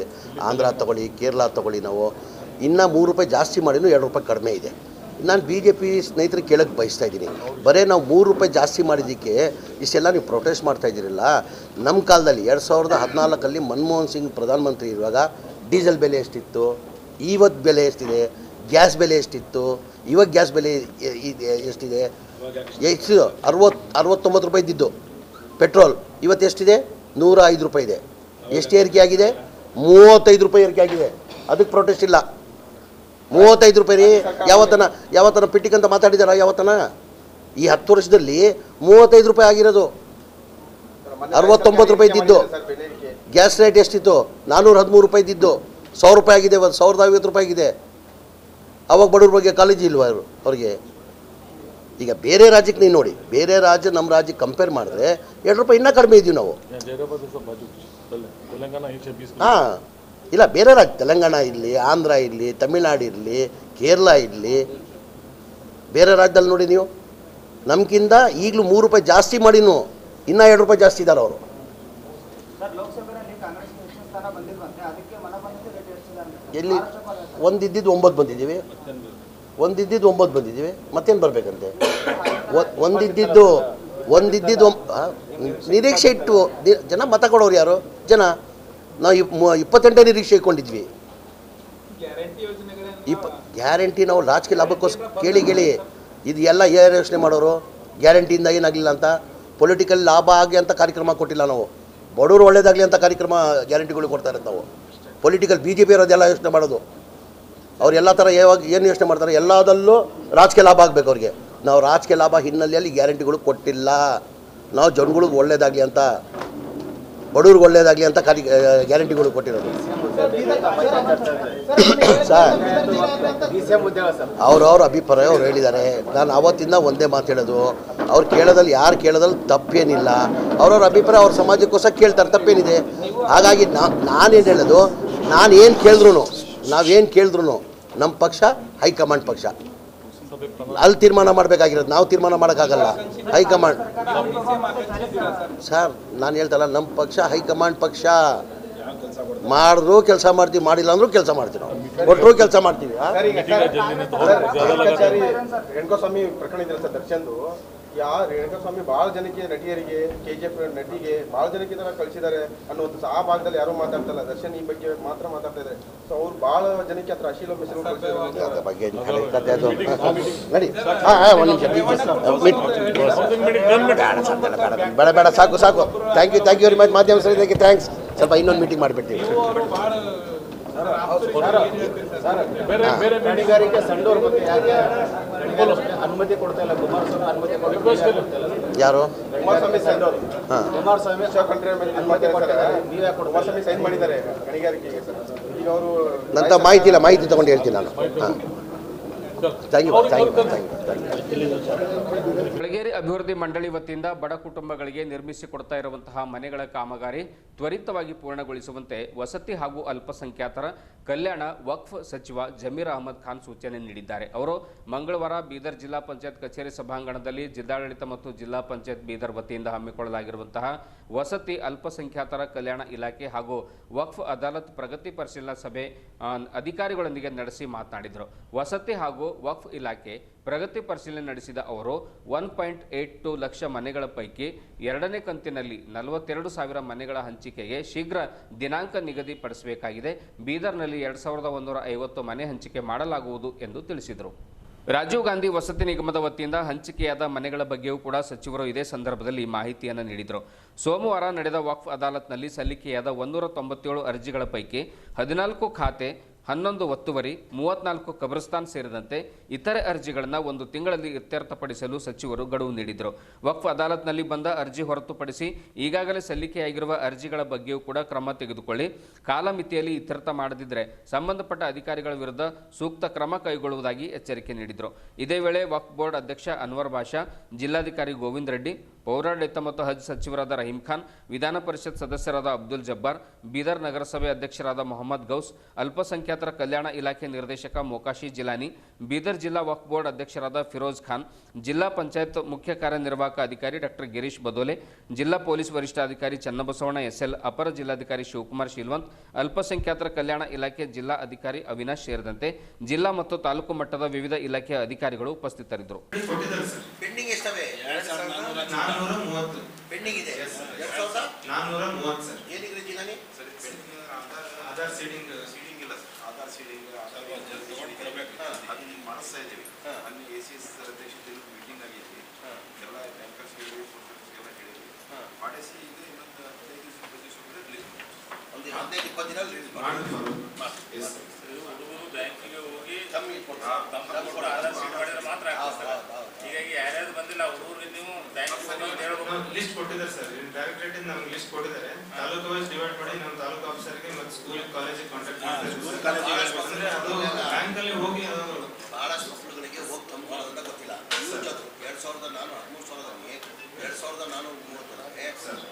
ಆಂಧ್ರ ತಗೊಳ್ಳಿ, ಕೇರಳ ತಗೊಳ್ಳಿ, ನಾವು ಇನ್ನೂ 3 ರೂಪಾಯಿ ಜಾಸ್ತಿ ಮಾಡಿನೂ 2 ರೂಪಾಯಿ ಕಡಿಮೆ ಇದೆ. ನಾನು BJP ಸ್ನೇಹಿತರಿಗೆ ಕೇಳೋಕ್ಕೆ ಬಯಸ್ತಾ ಇದ್ದೀನಿ, ಬರೀ ನಾವು 3 ರೂಪಾಯಿ ಜಾಸ್ತಿ ಮಾಡಿದ್ದಕ್ಕೆ ಇಷ್ಟೆಲ್ಲ ನೀವು ಪ್ರೊಟೆಸ್ಟ್ ಮಾಡ್ತಾ ಇದ್ದೀರಲ್ಲ. ನಮ್ಮ ಕಾಲದಲ್ಲಿ 2014 ಮನಮೋಹನ್ ಸಿಂಗ್ ಪ್ರಧಾನಮಂತ್ರಿ ಇರುವಾಗ ಡೀಸೆಲ್ ಬೆಲೆ ಎಷ್ಟಿತ್ತು, ಇವತ್ತು ಬೆಲೆ ಎಷ್ಟಿದೆ, ಗ್ಯಾಸ್ ಬೆಲೆ ಎಷ್ಟಿತ್ತು, ಇವಾಗ ಗ್ಯಾಸ್ ಬೆಲೆ ಎಷ್ಟಿದೆ? ಎಷ್ಟು 69 ರೂಪಾಯಿ ಇದ್ದಿದ್ದು ಪೆಟ್ರೋಲ್, ಇವತ್ತು ಎಷ್ಟಿದೆ? 105 ರೂಪಾಯಿ ಇದೆ. ಎಷ್ಟು ಏರಿಕೆ ಆಗಿದೆ? 35 ರೂಪಾಯಿ ಏರಿಕೆ ಆಗಿದೆ. ಅದಕ್ಕೆ ಪ್ರೊಟೆಸ್ಟ್ ಇಲ್ಲ. 35 ರೂಪಾಯಿ ರೀ. ಯಾವತ್ತನ ಪಿಟ್ಟಿಕಂತ ಮಾತಾಡಿದಾರ? ಯಾವತ್ತನ ಈ 10 ವರ್ಷದಲ್ಲಿ 35 ರೂಪಾಯಿ ಆಗಿರೋದು. 69 ರೂಪಾಯಿ ಇದ್ದಿದ್ದು. ಗ್ಯಾಸ್ ರೇಟ್ ಎಷ್ಟಿತ್ತು? 413 ರೂಪಾಯಿ ಇದ್ದಿದ್ದು 1,000 ರೂಪಾಯಿ ಆಗಿದೆ, 1,050 ರೂಪಾಯಿ ಆಗಿದೆ. ಅವಾಗ ಬಡವ್ರ ಬಗ್ಗೆ ಕಾಳಜಿ ಇಲ್ವಾ ಅವ್ರಿಗೆ? ಈಗ ಬೇರೆ ರಾಜ್ಯಕ್ಕೆ ನೀವು ನೋಡಿ, ಬೇರೆ ರಾಜ್ಯ ನಮ್ಮ ರಾಜ್ಯಕ್ಕೆ ಕಂಪೇರ್ ಮಾಡಿದ್ರೆ 2 ರೂಪಾಯಿ ಇನ್ನೂ ಕಡಿಮೆ ಇದ್ದೀವಿ ನಾವು. ಹಾಂ, ಇಲ್ಲ ಬೇರೆ ರಾಜ್ಯ, ತೆಲಂಗಾಣ ಇರಲಿ, ಆಂಧ್ರ ಇರಲಿ, ತಮಿಳ್ನಾಡು ಇರಲಿ, ಕೇರಳ ಇರಲಿ, ಬೇರೆ ರಾಜ್ಯದಲ್ಲಿ ನೋಡಿ ನೀವು, ನಮ್ಗಿಂತ ಈಗಲೂ 3 ರೂಪಾಯಿ ಜಾಸ್ತಿ ಮಾಡಿನೂ ಇನ್ನೂ 2 ರೂಪಾಯಿ ಜಾಸ್ತಿ ಇದ್ದಾರೆ ಅವರು. ಎಲ್ಲಿ ಒಂದಿದ್ದು 9 ಬಂದಿದ್ದೀವಿ, ಒಂದಿದ್ದು 9 ಬಂದಿದ್ದೀವಿ, ಮತ್ತೇನು ಬರಬೇಕಂತೆ? ಒಂದಿದ್ದು ನಿರೀಕ್ಷೆ ಇಟ್ಟು ಜನ ಮತ ಕೊಡೋರು ಯಾರು? ಜನ. ನಾವು 28 ನಿರೀಕ್ಷೆ ಇಟ್ಕೊಂಡಿದ್ವಿ. ಗ್ಯಾರಂಟಿ ನಾವು ರಾಜಕೀಯ ಲಾಭಕ್ಕೋಸ್ಕರ ಕೇಳಿ ಇದು ಎಲ್ಲ ಯಾರು ಯೋಚನೆ ಮಾಡೋರು? ಗ್ಯಾರಂಟಿಯಿಂದ ಏನಾಗಲಿಲ್ಲ ಅಂತ, ಪೊಲಿಟಿಕಲ್ ಲಾಭ ಆಗಿ ಅಂತ ಕಾರ್ಯಕ್ರಮ ಕೊಟ್ಟಿಲ್ಲ ನಾವು. ಬಡವರು ಒಳ್ಳೇದಾಗಲಿ ಅಂತ ಕಾರ್ಯಕ್ರಮ ಗ್ಯಾರಂಟಿಗಳು ಕೊಡ್ತಾ ಇರೋದು ನಾವು. ಪೊಲಿಟಿಕಲ್ BJP ಇರೋದೆಲ್ಲ ಯೋಚನೆ ಮಾಡೋದು. ಅವ್ರು ಎಲ್ಲ ಥರ ಯಾವಾಗ ಏನು ಯೋಚನೆ ಮಾಡ್ತಾರೆ? ಎಲ್ಲದಲ್ಲೂ ರಾಜಕೀಯ ಲಾಭ ಆಗಬೇಕು ಅವ್ರಿಗೆ. ನಾವು ರಾಜಕೀಯ ಲಾಭ ಹಿನ್ನೆಲೆಯಲ್ಲಿ ಗ್ಯಾರಂಟಿಗಳು ಕೊಟ್ಟಿಲ್ಲ. ನಾವು ಜನಗಳಿಗೆ ಒಳ್ಳೇದಾಗಲಿ ಅಂತ, ಬಡವ್ರಿಗೆ ಒಳ್ಳೇದಾಗಲಿ ಅಂತ ಗ್ಯಾರಂಟಿಗಳು ಕೊಟ್ಟಿರೋದು. ಸರ್, ಅವ್ರವ್ರ ಅಭಿಪ್ರಾಯ ಅವ್ರು ಹೇಳಿದ್ದಾರೆ. ನಾನು ಅವತ್ತಿಂದ ಒಂದೇ ಮಾತು ಹೇಳೋದು, ಅವ್ರು ಕೇಳೋದಲ್ಲಿ ಯಾರು ಕೇಳೋದ್ರಲ್ಲಿ ತಪ್ಪೇನಿಲ್ಲ. ಅವ್ರವ್ರ ಅಭಿಪ್ರಾಯ ಅವ್ರ ಸಮಾಜಕ್ಕೋಸ್ಕರ ಕೇಳ್ತಾರೆ, ತಪ್ಪೇನಿದೆ? ಹಾಗಾಗಿ ನಾನೇನು ಹೇಳೋದು, ನಾವೇನು ಕೇಳಿದ್ರು ನಮ್ಮ ಪಕ್ಷ ಹೈಕಮಾಂಡ್ ಪಕ್ಷ ಅಲ್ಲಿ ತೀರ್ಮಾನ ಮಾಡಬೇಕಾಗಿರೋದು, ನಾವು ತೀರ್ಮಾನ ಮಾಡೋಕ್ಕಾಗಲ್ಲ. ಹೈಕಮಾಂಡ್ ಸರ್, ನಾನು ಹೇಳ್ತಲ್ಲ, ನಮ್ಮ ಪಕ್ಷ ಹೈಕಮಾಂಡ್ ಪಕ್ಷ. ಮಾಡಿದ್ರು ಕೆಲಸ ಮಾಡ್ತೀವಿ, ಮಾಡಿಲ್ಲ ಅಂದ್ರೂ ಕೆಲಸ ಮಾಡ್ತೀವಿ, ನಾವು ಕೊಟ್ಟರು ಕೆಲಸ ಮಾಡ್ತೀವಿ. ರೇಣುಕಾಸ್ವಾಮಿ ಪ್ರಕರಣ ಇದ್ರೆ ಸರ್, ದರ್ಶನ್ದು ರೇಣುಕಾಸ್ವಾಮಿ ಭಾಳ ಜನಕ್ಕೆ, ನಟಿಯರಿಗೆ, KGF ನಟಿಗೆ ಭಾಳ ಜನಕ್ಕೆ ಇದನ್ನ ಕಳಿಸಿದ್ದಾರೆ ಅನ್ನುವಂಥ ಆ ಭಾಗದಲ್ಲಿ ಯಾರೂ ಮಾತಾಡ್ತಲ್ಲ. ದರ್ಶನ್ ಈ ಬಗ್ಗೆ ಮಾತ್ರ ಮಾತಾಡ್ತಾ ಇದ್ದಾರೆ. ಸೊ ಅವ್ರು ಭಾಳ ಜನಕ್ಕೆ ಹತ್ರ ಅಶ್ಲೀಲ ಮೆಸೇಜ್ ಬಗ್ಗೆ ಬೇಡ ಸಾಕು. Thank you very much. ಮಾಧ್ಯಮ ಸರಿಯಾಗಿ ಥ್ಯಾಂಕ್ಸ್. ಸ್ವಲ್ಪ ಇನ್ನೊಂದು ಮೀಟಿಂಗ್ ಮಾಡಿಬಿಡ್ತೀವಿ. ಗಣಿಗಾರಿಕೆ ಸಂಡೂರು ಬಗ್ಗೆ ಅನುಮತಿ ಕೊಡ್ತಾ ಇಲ್ಲ ಕುಮಾರಸ್ವಾಮಿ, ಅನುಮತಿ ಯಾರು? ಕುಮಾರಸ್ವಾಮಿ ಸಂಡೂರು. ಕುಮಾರಸ್ವಾಮಿ ಕುಮಾರಸ್ವಾಮಿ ಸೈನ್ ಮಾಡಿದ್ದಾರೆ ಗಣಿಗಾರಿಕೆಗೆ ಸರ್. ಈಗ ಅವರು ನಂತ ಮಾಹಿತಿ ತಗೊಂಡು ಹೇಳ್ತೀನಿ ನಾನು. ಹಾಂ, ಥ್ಯಾಂಕ್ ಯು. ಬೆಳಗೇರಿ ಅಭಿವೃದ್ಧಿ ಮಂಡಳಿ ವತಿಯಿಂದ ಬಡ ಕುಟುಂಬಗಳಿಗೆ ನಿರ್ಮಿಸಿಕೊಡ್ತಾ ಇರುವಂತಹ ಮನೆಗಳ ಕಾಮಗಾರಿ ತ್ವರಿತವಾಗಿ ಪೂರ್ಣಗೊಳಿಸುವಂತೆ ವಸತಿ ಹಾಗೂ ಅಲ್ಪಸಂಖ್ಯಾತರ ಕಲ್ಯಾಣ ವಕ್ಫ್ ಸಚಿವ ಜಮೀರ್ ಅಹಮದ್ ಖಾನ್ ಸೂಚನೆ ನೀಡಿದ್ದಾರೆ. ಅವರು ಮಂಗಳವಾರ ಬೀದರ್ ಜಿಲ್ಲಾ ಪಂಚಾಯತ್ ಕಚೇರಿ ಸಭಾಂಗಣದಲ್ಲಿ ಜಿಲ್ಲಾಡಳಿತ ಮತ್ತು ಜಿಲ್ಲಾ ಪಂಚಾಯತ್ ಬೀದರ್ ವತಿಯಿಂದ ಹಮ್ಮಿಕೊಳ್ಳಲಾಗಿರುವಂತಹ ವಸತಿ ಅಲ್ಪಸಂಖ್ಯಾತರ ಕಲ್ಯಾಣ ಇಲಾಖೆ ಹಾಗೂ ವಕ್ಫ್ ಅದಾಲತ್ ಪ್ರಗತಿ ಪರಿಶೀಲನಾ ಸಭೆ ಅಧಿಕಾರಿಗಳೊಂದಿಗೆ ನಡೆಸಿ ಮಾತನಾಡಿದರು. ವಸತಿ ಹಾಗೂ ವಕ್ಫ್ ಇಲಾಖೆ ಪ್ರಗತಿ ಪರಿಶೀಲನೆ ನಡೆಸಿದ ಅವರು 1.82 ಲಕ್ಷ ಮನೆಗಳ ಪೈಕಿ 2ನೇ ಕಂತಿನಲ್ಲಿ 42,000 ಮನೆಗಳ ಹಂಚಿಕೆಗೆ ಶೀಘ್ರ ದಿನಾಂಕ ನಿಗದಿಪಡಿಸಬೇಕಾಗಿದೆ. ಬೀದರ್ನಲ್ಲಿ 2,150 ಮನೆ ಹಂಚಿಕೆ ಮಾಡಲಾಗುವುದು ಎಂದು ತಿಳಿಸಿದರು. ರಾಜೀವ್ ಗಾಂಧಿ ವಸತಿ ನಿಗಮದ ವತಿಯಿಂದ ಹಂಚಿಕೆಯಾದ ಮನೆಗಳ ಬಗ್ಗೆಯೂ ಕೂಡ ಸಚಿವರು ಇದೇ ಸಂದರ್ಭದಲ್ಲಿ ಮಾಹಿತಿಯನ್ನು ನೀಡಿದರು. ಸೋಮವಾರ ನಡೆದ ವಕ್ಫ್ ಅದಾಲತ್ನಲ್ಲಿ ಸಲ್ಲಿಕೆಯಾದ 197 ಅರ್ಜಿಗಳ ಪೈಕಿ 14 ಖಾತೆ, 11 ಒತ್ತುವರಿ, 34 ಕಬ್ರಸ್ತಾನ್ ಸೇರಿದಂತೆ ಇತರೆ ಅರ್ಜಿಗಳನ್ನು 1 ತಿಂಗಳಲ್ಲಿ ಇತ್ಯರ್ಥಪಡಿಸಲು ಸಚಿವರು ಗಡುವು ನೀಡಿದರು. ವಕ್ಫ್ ಅದಾಲತ್ನಲ್ಲಿ ಬಂದ ಅರ್ಜಿ ಹೊರತುಪಡಿಸಿ ಈಗಾಗಲೇ ಸಲ್ಲಿಕೆಯಾಗಿರುವ ಅರ್ಜಿಗಳ ಬಗ್ಗೆಯೂ ಕೂಡ ಕ್ರಮ ತೆಗೆದುಕೊಳ್ಳಿ. ಕಾಲಮಿತಿಯಲ್ಲಿ ಇತ್ಯರ್ಥ ಮಾಡದಿದ್ದರೆ ಸಂಬಂಧಪಟ್ಟ ಅಧಿಕಾರಿಗಳ ವಿರುದ್ಧ ಸೂಕ್ತ ಕ್ರಮ ಕೈಗೊಳ್ಳುವುದಾಗಿ ಎಚ್ಚರಿಕೆ ನೀಡಿದರು. ಇದೇ ವೇಳೆ ವಕ್ಫ್ ಬೋರ್ಡ್ ಅಧ್ಯಕ್ಷ ಅನ್ವರ್ ಬಾಷಾ, ಜಿಲ್ಲಾಧಿಕಾರಿ ಗೋವಿಂದ್ ರೆಡ್ಡಿ, ಪೌರಾಡಳಿತ ಮತ್ತು ಹಜ್ ಸಚಿವರಾದ ರಹೀಂ ಖಾನ್, ವಿಧಾನ ಪರಿಷತ್ ಸದಸ್ಯರಾದ ಅಬ್ದುಲ್ ಜಬ್ಬಾರ್, ಬೀದರ್ ನಗರಸಭೆ ಅಧ್ಯಕ್ಷರಾದ ಮೊಹಮ್ಮದ್ ಗೌಸ್, ಅಲ್ಪಸಂಖ್ಯಾತರ ಕಲ್ಯಾಣ ಇಲಾಖೆ ನಿರ್ದೇಶಕ ಮೊಕಾಶಿ ಜಿಲಾನಿ, ಬೀದರ್ ಜಿಲ್ಲಾ ವಕ್ಫ್ ಬೋರ್ಡ್ ಅಧ್ಯಕ್ಷರಾದ ಫಿರೋಜ್ ಖಾನ್, ಜಿಲ್ಲಾ ಪಂಚಾಯತ್ ಮುಖ್ಯ ಕಾರ್ಯನಿರ್ವಾಹಕ ಅಧಿಕಾರಿ ಡಾಕ್ಟರ್ ಗಿರೀಶ್ ಬದೋಲೆ, ಜಿಲ್ಲಾ ಪೊಲೀಸ್ ವರಿಷ್ಠಾಧಿಕಾರಿ ಚನ್ನಬಸವಣ್ಣ SL, ಅಪರ ಜಿಲ್ಲಾಧಿಕಾರಿ ಶಿವಕುಮಾರ್ ಶೀಲ್ವಂತ್, ಅಲ್ಪಸಂಖ್ಯಾತರ ಕಲ್ಯಾಣ ಇಲಾಖೆ ಜಿಲ್ಲಾ ಅಧಿಕಾರಿ ಅವಿನಾಶ್ ಸೇರಿದಂತೆ ಜಿಲ್ಲಾ ಮತ್ತು ತಾಲೂಕು ಮಟ್ಟದ ವಿವಿಧ ಇಲಾಖೆಯ ಅಧಿಕಾರಿಗಳು ಉಪಸ್ಥಿತರಿದ್ದರು. ಪೆಂಡಿಂಗ್ ಇದೆ 430 ಸರ್. ಏನಿದೆ ಜಿಲ್ಲಾನಿ ಆಧಾರ್ ಸೀಡಿಂಗ್ ಇಲ್ಲ ಸರ್. ಆಧಾರ್ ಸೀಡಿಂಗ್ ಅದನ್ನ ಮಾಡಿಸ್ತಾ ಇದ್ದೀವಿ. ಅಲ್ಲಿ ACS ಅಧ್ಯಕ್ಷತೆಯಲ್ಲಿ ಮೀಟಿಂಗ್ ಆಗಿದ್ವಿ. ಎಲ್ಲ ಬ್ಯಾಂಕರ್ಸ್ ಹೇಳಿದ್ವಿ, ಎಲ್ಲ ಹೇಳಿದ್ವಿ. ಮಾಡಿಸಿ ಈಗ ಇನ್ನೊಂದು 15 ದಿವಸ ರಿಲೀಸ್ ಒಂದು 15-20 ದಿನ ರಿಲೀಸ್ ಹುಡುಗರು ಬ್ಯಾಂಕಿಗೆ ಹೋಗಿ ಆಧಾರ್ ಸೀಡ್ ಮಾಡಿದ್ರೆ ಮಾತ್ರ ಹೀಗಾಗಿ ಯಾರ್ಯಾರು ಬಂದಿಲ್ಲ ಹುಡುಗರು ನೀವು ಲಿಸ್ಟ್ ಕೊಟ್ಟಿದ್ದಾರೆ ಸರ್. ಡೈರೆಕ್ಟರೇಟ್ ನಮ್ಗೆ ಲಿಸ್ಟ್ ಕೊಟ್ಟಿದ್ದಾರೆ. ತಾಲೂಕು ವೈಸ್ ಡಿವೈಡ್ ಮಾಡಿ ನಮ್ಮ ತಾಲೂಕು ಆಫೀಸರ್ಗೆ ಮತ್ತು ಸ್ಕೂಲ್ ಕಾಲೇಜಿಗೆ ಕಾಂಟ್ಯಾಕ್ಟ್ ಮಾಡ್ತಾರೆ. ಅಂದ್ರೆ ಅದು ಬ್ಯಾಂಕ್ ಅಲ್ಲಿ ಹೋಗಿ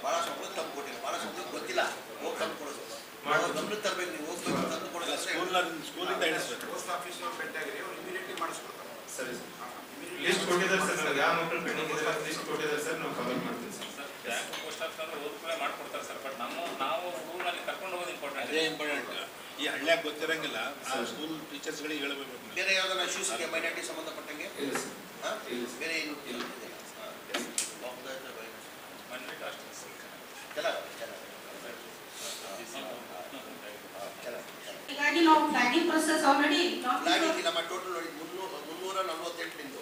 ಭಾಳ ಸಂಬಳಕ್ಕೆ ತಂದು ಕೊಟ್ಟಿಲ್ಲ, ಭಾಳ ಸಂಬಳಕ್ಕೆ ಗೊತ್ತಿಲ್ಲ, ಹೋಗಿ ತಂದು ಕೊಡೋದು ಗಮನಕ್ಕೆ ತರಬೇಕು. ನೀವು ಹೋಗ್ಬೇಕು ತಂದು ಕೊಡೋದು ಸ್ಕೂಲಿಂದ ಹೇಳಿಸ್ಬೇಕು. ಪೋಸ್ಟ್ ಆಫೀಸ್ನವ್ರು ಭೇಟಿಯಾಗಿರಿ, ಅವ್ರು ಇಮಿಡಿಯೇಟ್ಲಿ ಮಾಡಿಸ್ಕೊಡ್ತಾರೆ. ಸರಿ ಸರ್, ಲಿಸ್ಟ್ ಕೊಟ್ಟಿದ್ದಾರೆ ಸರ್, ನನಗೆ ಯಾವ ಮಕ್ಕಳು ಪೆಂಡಿಂಗ್ ಇದೆ ಲಿಸ್ಟ್ ಕೊಟ್ಟಿದ್ದಾರೆ ಸರ್, ನಾವು ಕವರ್ ಮಾಡ್ತೀವಿ ಸರ್. ಪೋಸ್ಟ್ ಆಫೀಸ್ ಓದ್ಕೊಳ್ಳೆ ಮಾಡ್ಕೊಡ್ತಾರೆ ಸರ್, ಬಟ್ ನಾವು ರೂಮಲ್ಲಿ ಕರ್ಕೊಂಡು ಹೋಗೋದು ಇಂಪಾರ್ಟೆಂಟ್. ಅದೇ ಇಂಪಾರ್ಟೆಂಟ್. ಈ ಹಳ್ಳಿಯಾಗ ಗೊತ್ತಿರಂಗಿಲ್ಲ, ಸ್ಕೂಲ್ ಟೀಚರ್ಸ್ಗಳಿಗೆ ಹೇಳಬೇಕು. ಬೇರೆ ಯಾವ್ದಾರ ಇಶ್ಯೂಸ್ಗೆ ಮೈನಾರಿಟಿ ಸಂಬಂಧಪಟ್ಟಂಗೆ ಬೇರೆ ಏನು ಹೀಗಾಗಿ ನಾವು ಫ್ಲಾಗಿಂಗ್ ಪ್ರೊಸೆಸ್ ಆಲ್ರೆಡಿ ಫ್ಲಾಗಿಂಗ್ ನಮ್ಮ ಟೋಟಲ್ ನೋಡಿ 348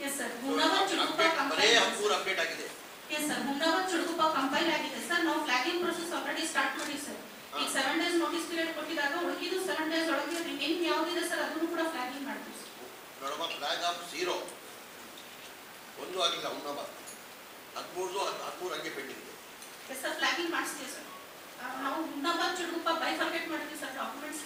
yes sir, Humnabad Chitguppa compile update ಆಗಿದೆ. Yes sir, Humnabad Chitguppa compile ಆಗಿದೆ ಸರ್. ನಾವು ಫ್ಲಾಗಿಂಗ್ ಪ್ರೊಸೆಸ್ ಆಲ್ರೆಡಿ ಸ್ಟಾರ್ಟ್ ಮಾಡಿ ಸರ್. ಈಗ 7 days ನೋಟಿಸ್ ಪೀರಿಯಡ್ ಕೊಟ್ಟಿದಾಗ ಉಳಿದಿದ್ದು 7 days ಒಳಗೆ ರಿಮೈನಿಂಗ್ ಯಾವ್ದಿದೆ ಸರ್ ಅದನ್ನು ಕೂಡ ಫ್ಲಾಗಿಂಗ್ ಮಾಡ್ತೀವಿ ಸರ್. ನೋಡಮ್ಮ, ಫ್ಲಾಗ್ ಆಫ್ 0 ಒಂದು ಆಗಿಲ್ಲ. ಹುಮ್ನಾಬಾದ್ 13 ಹಂಗೆ ಪೆಂಡಿಂಗ್ ಇದೆ. ಎಸ್ ಸರ್, ಫ್ಲಾಗಿಂಗ್ ಮಾಡಿಸ್ತೀವಿ ಸರ್. ನಾವು ಹುಮ್ನಾಬಾದ್ ಚಿಡುಗುಪ್ಪ ಬೈಫರ್ಕೇಟ್ ಮಾಡ್ತೀವಿ ಸರ್. ಡಾಕ್ಯುಮೆಂಟ್ಸ್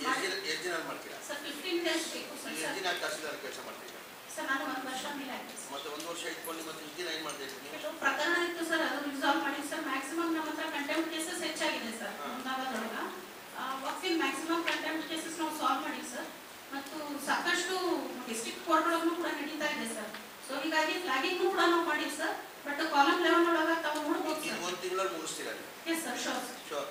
ಎಷ್ಟು ದಿನ ಮಾಡ್ತೀರಾ ಸರ್? 15 days ಬೇಕು ಸರ್. ಎಷ್ಟು ದಿನ ತಹಸೀಲ್ದಾರ್ ಕೆಲಸ ಮಾಡ್ತೀರಾ ಸರ್? ನಾನು 1 ವರ್ಷ ಮೇಲೆ ಆಗಿದೆ ಸರ್. ಮತ್ತೆ 1 ವರ್ಷ ಇಟ್ಕೊಂಡು ಮತ್ತೆ ಇಷ್ಟು ದಿನ ಏನು ಮಾಡ್ತಾ ಇದ್ದೀನಿ? ಇದು ಪ್ರಕರಣ ಇತ್ತು ಸರ್, ಅದು ರಿಸಾಲ್ವ್ ಮಾಡಿ ಸರ್. ಮ್ಯಾಕ್ಸಿಮಮ್ ನಮ್ಮ ಹತ್ರ ಕಂಟೆಂಪ್ಟ್ ಕೇಸಸ್ ಹೆಚ್ಚಾಗಿದೆ ಸರ್ ಹುಮ್ನಾಬಾದ್ ಒಳಗೆ. ವಕ್ಫಿನ್ ಮ್ಯಾಕ್ಸಿಮಮ್ ಕಂಟೆಂಪ್ಟ್ ಕೇಸಸ್ ನಾವು ಸಾಲ್ವ್ ಮಾಡಿ ಸರ್. ಮತ್ತು ಸಾಕಷ್ಟು ಡಿಸ್ಟ್ರಿಕ್ಟ್ ಕೋರ್ಟ್ ಒಳಗೂ ಕೂಡ ನಡೀತಾ ಇದೆ ಸರ್. ಸೊ ಹೀಗಾಗಿ ಫ್ಲಾಗಿಂಗ್ ಕೂಡ ನಾವು ಮಾಡಿ ಸರ್. ಬಟ್ ಕಾಲಮ್ 11 ಒಳಗೆ ತಾವು ನೋಡ್ಬೋದು ಸರ್. 1 ತಿಂಗಳಲ್ಲಿ ಮುಗಿಸ್ತೀರಾ? Yes sir, sure sure.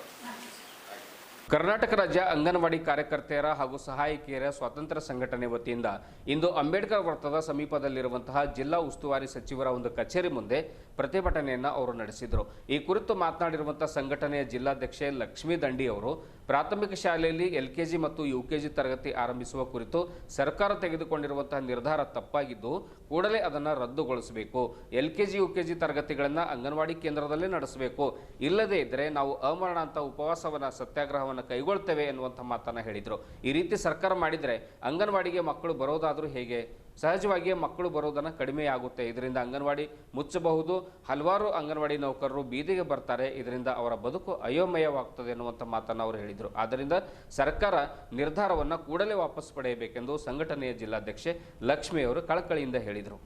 Karnataka ರಾಜ್ಯ ಅಂಗನವಾಡಿ ಕಾರ್ಯಕರ್ತೆಯರ ಹಾಗೂ ಸಹಾಯಕಿಯರ ಸ್ವಾತಂತ್ರ್ಯ ಸಂಘಟನೆ ವತಿಯಿಂದ ಇಂದು ಅಂಬೇಡ್ಕರ್ ವೃತ್ತದ ಸಮೀಪದಲ್ಲಿರುವಂತಹ ಜಿಲ್ಲಾ ಉಸ್ತುವಾರಿ ಸಚಿವರ ಒಂದು ಕಚೇರಿ ಮುಂದೆ ಪ್ರತಿಭಟನೆಯನ್ನು ಅವರು ನಡೆಸಿದರು. ಈ ಕುರಿತು ಮಾತನಾಡಿರುವಂತಹ ಸಂಘಟನೆಯ ಜಿಲ್ಲಾಧ್ಯಕ್ಷೆ ಲಕ್ಷ್ಮೀ ದಂಡಿ ಅವರು ಪ್ರಾಥಮಿಕ ಶಾಲೆಯಲ್ಲಿ LKG ಮತ್ತು UKG ತರಗತಿ ಆರಂಭಿಸುವ ಕುರಿತು ಸರ್ಕಾರ ತೆಗೆದುಕೊಂಡಿರುವಂತಹ ನಿರ್ಧಾರ ತಪ್ಪಾಗಿದ್ದು ಕೂಡಲೇ ಅದನ್ನು ರದ್ದುಗೊಳಿಸಬೇಕು. LKG UKG ತರಗತಿಗಳನ್ನು ಅಂಗನವಾಡಿ ಕೇಂದ್ರದಲ್ಲೇ ನಡೆಸಬೇಕು. ಇಲ್ಲದೇ ಇದ್ದರೆ ನಾವು ಅಮರಣಾಂತ ಉಪವಾಸವನ್ನ ಸತ್ಯಾಗ್ರಹವನ್ನು ಕೈಗೊಳ್ತೇವೆ ಎನ್ನುವಂಥ ಮಾತನ್ನು ಹೇಳಿದರು. ಈ ರೀತಿ ಸರ್ಕಾರ ಮಾಡಿದರೆ ಅಂಗನವಾಡಿಗೆ ಮಕ್ಕಳು ಬರೋದಾದರೂ ಹೇಗೆ? ಸಹಜವಾಗಿಯೇ ಮಕ್ಕಳು ಬರೋದನ್ನು ಕಡಿಮೆಯಾಗುತ್ತೆ. ಇದರಿಂದ ಅಂಗನವಾಡಿ ಮುಚ್ಚಬಹುದು. ಹಲವಾರು ಅಂಗನವಾಡಿ ನೌಕರರು ಬೀದಿಗೆ ಬರ್ತಾರೆ. ಇದರಿಂದ ಅವರ ಬದುಕು ಅಯೋಮಯವಾಗ್ತದೆ ಎನ್ನುವಂಥ ಮಾತನ್ನು ಅವರು ಹೇಳಿದರು. ಆದ್ದರಿಂದ ಸರ್ಕಾರ ನಿರ್ಧಾರವನ್ನು ಕೂಡಲೇ ವಾಪಸ್ ಪಡೆಯಬೇಕೆಂದು ಸಂಘಟನೆಯ ಜಿಲ್ಲಾಧ್ಯಕ್ಷೆ ಲಕ್ಷ್ಮಿ ಅವರು ಕಳಕಳಿಯಿಂದ ಹೇಳಿದರು.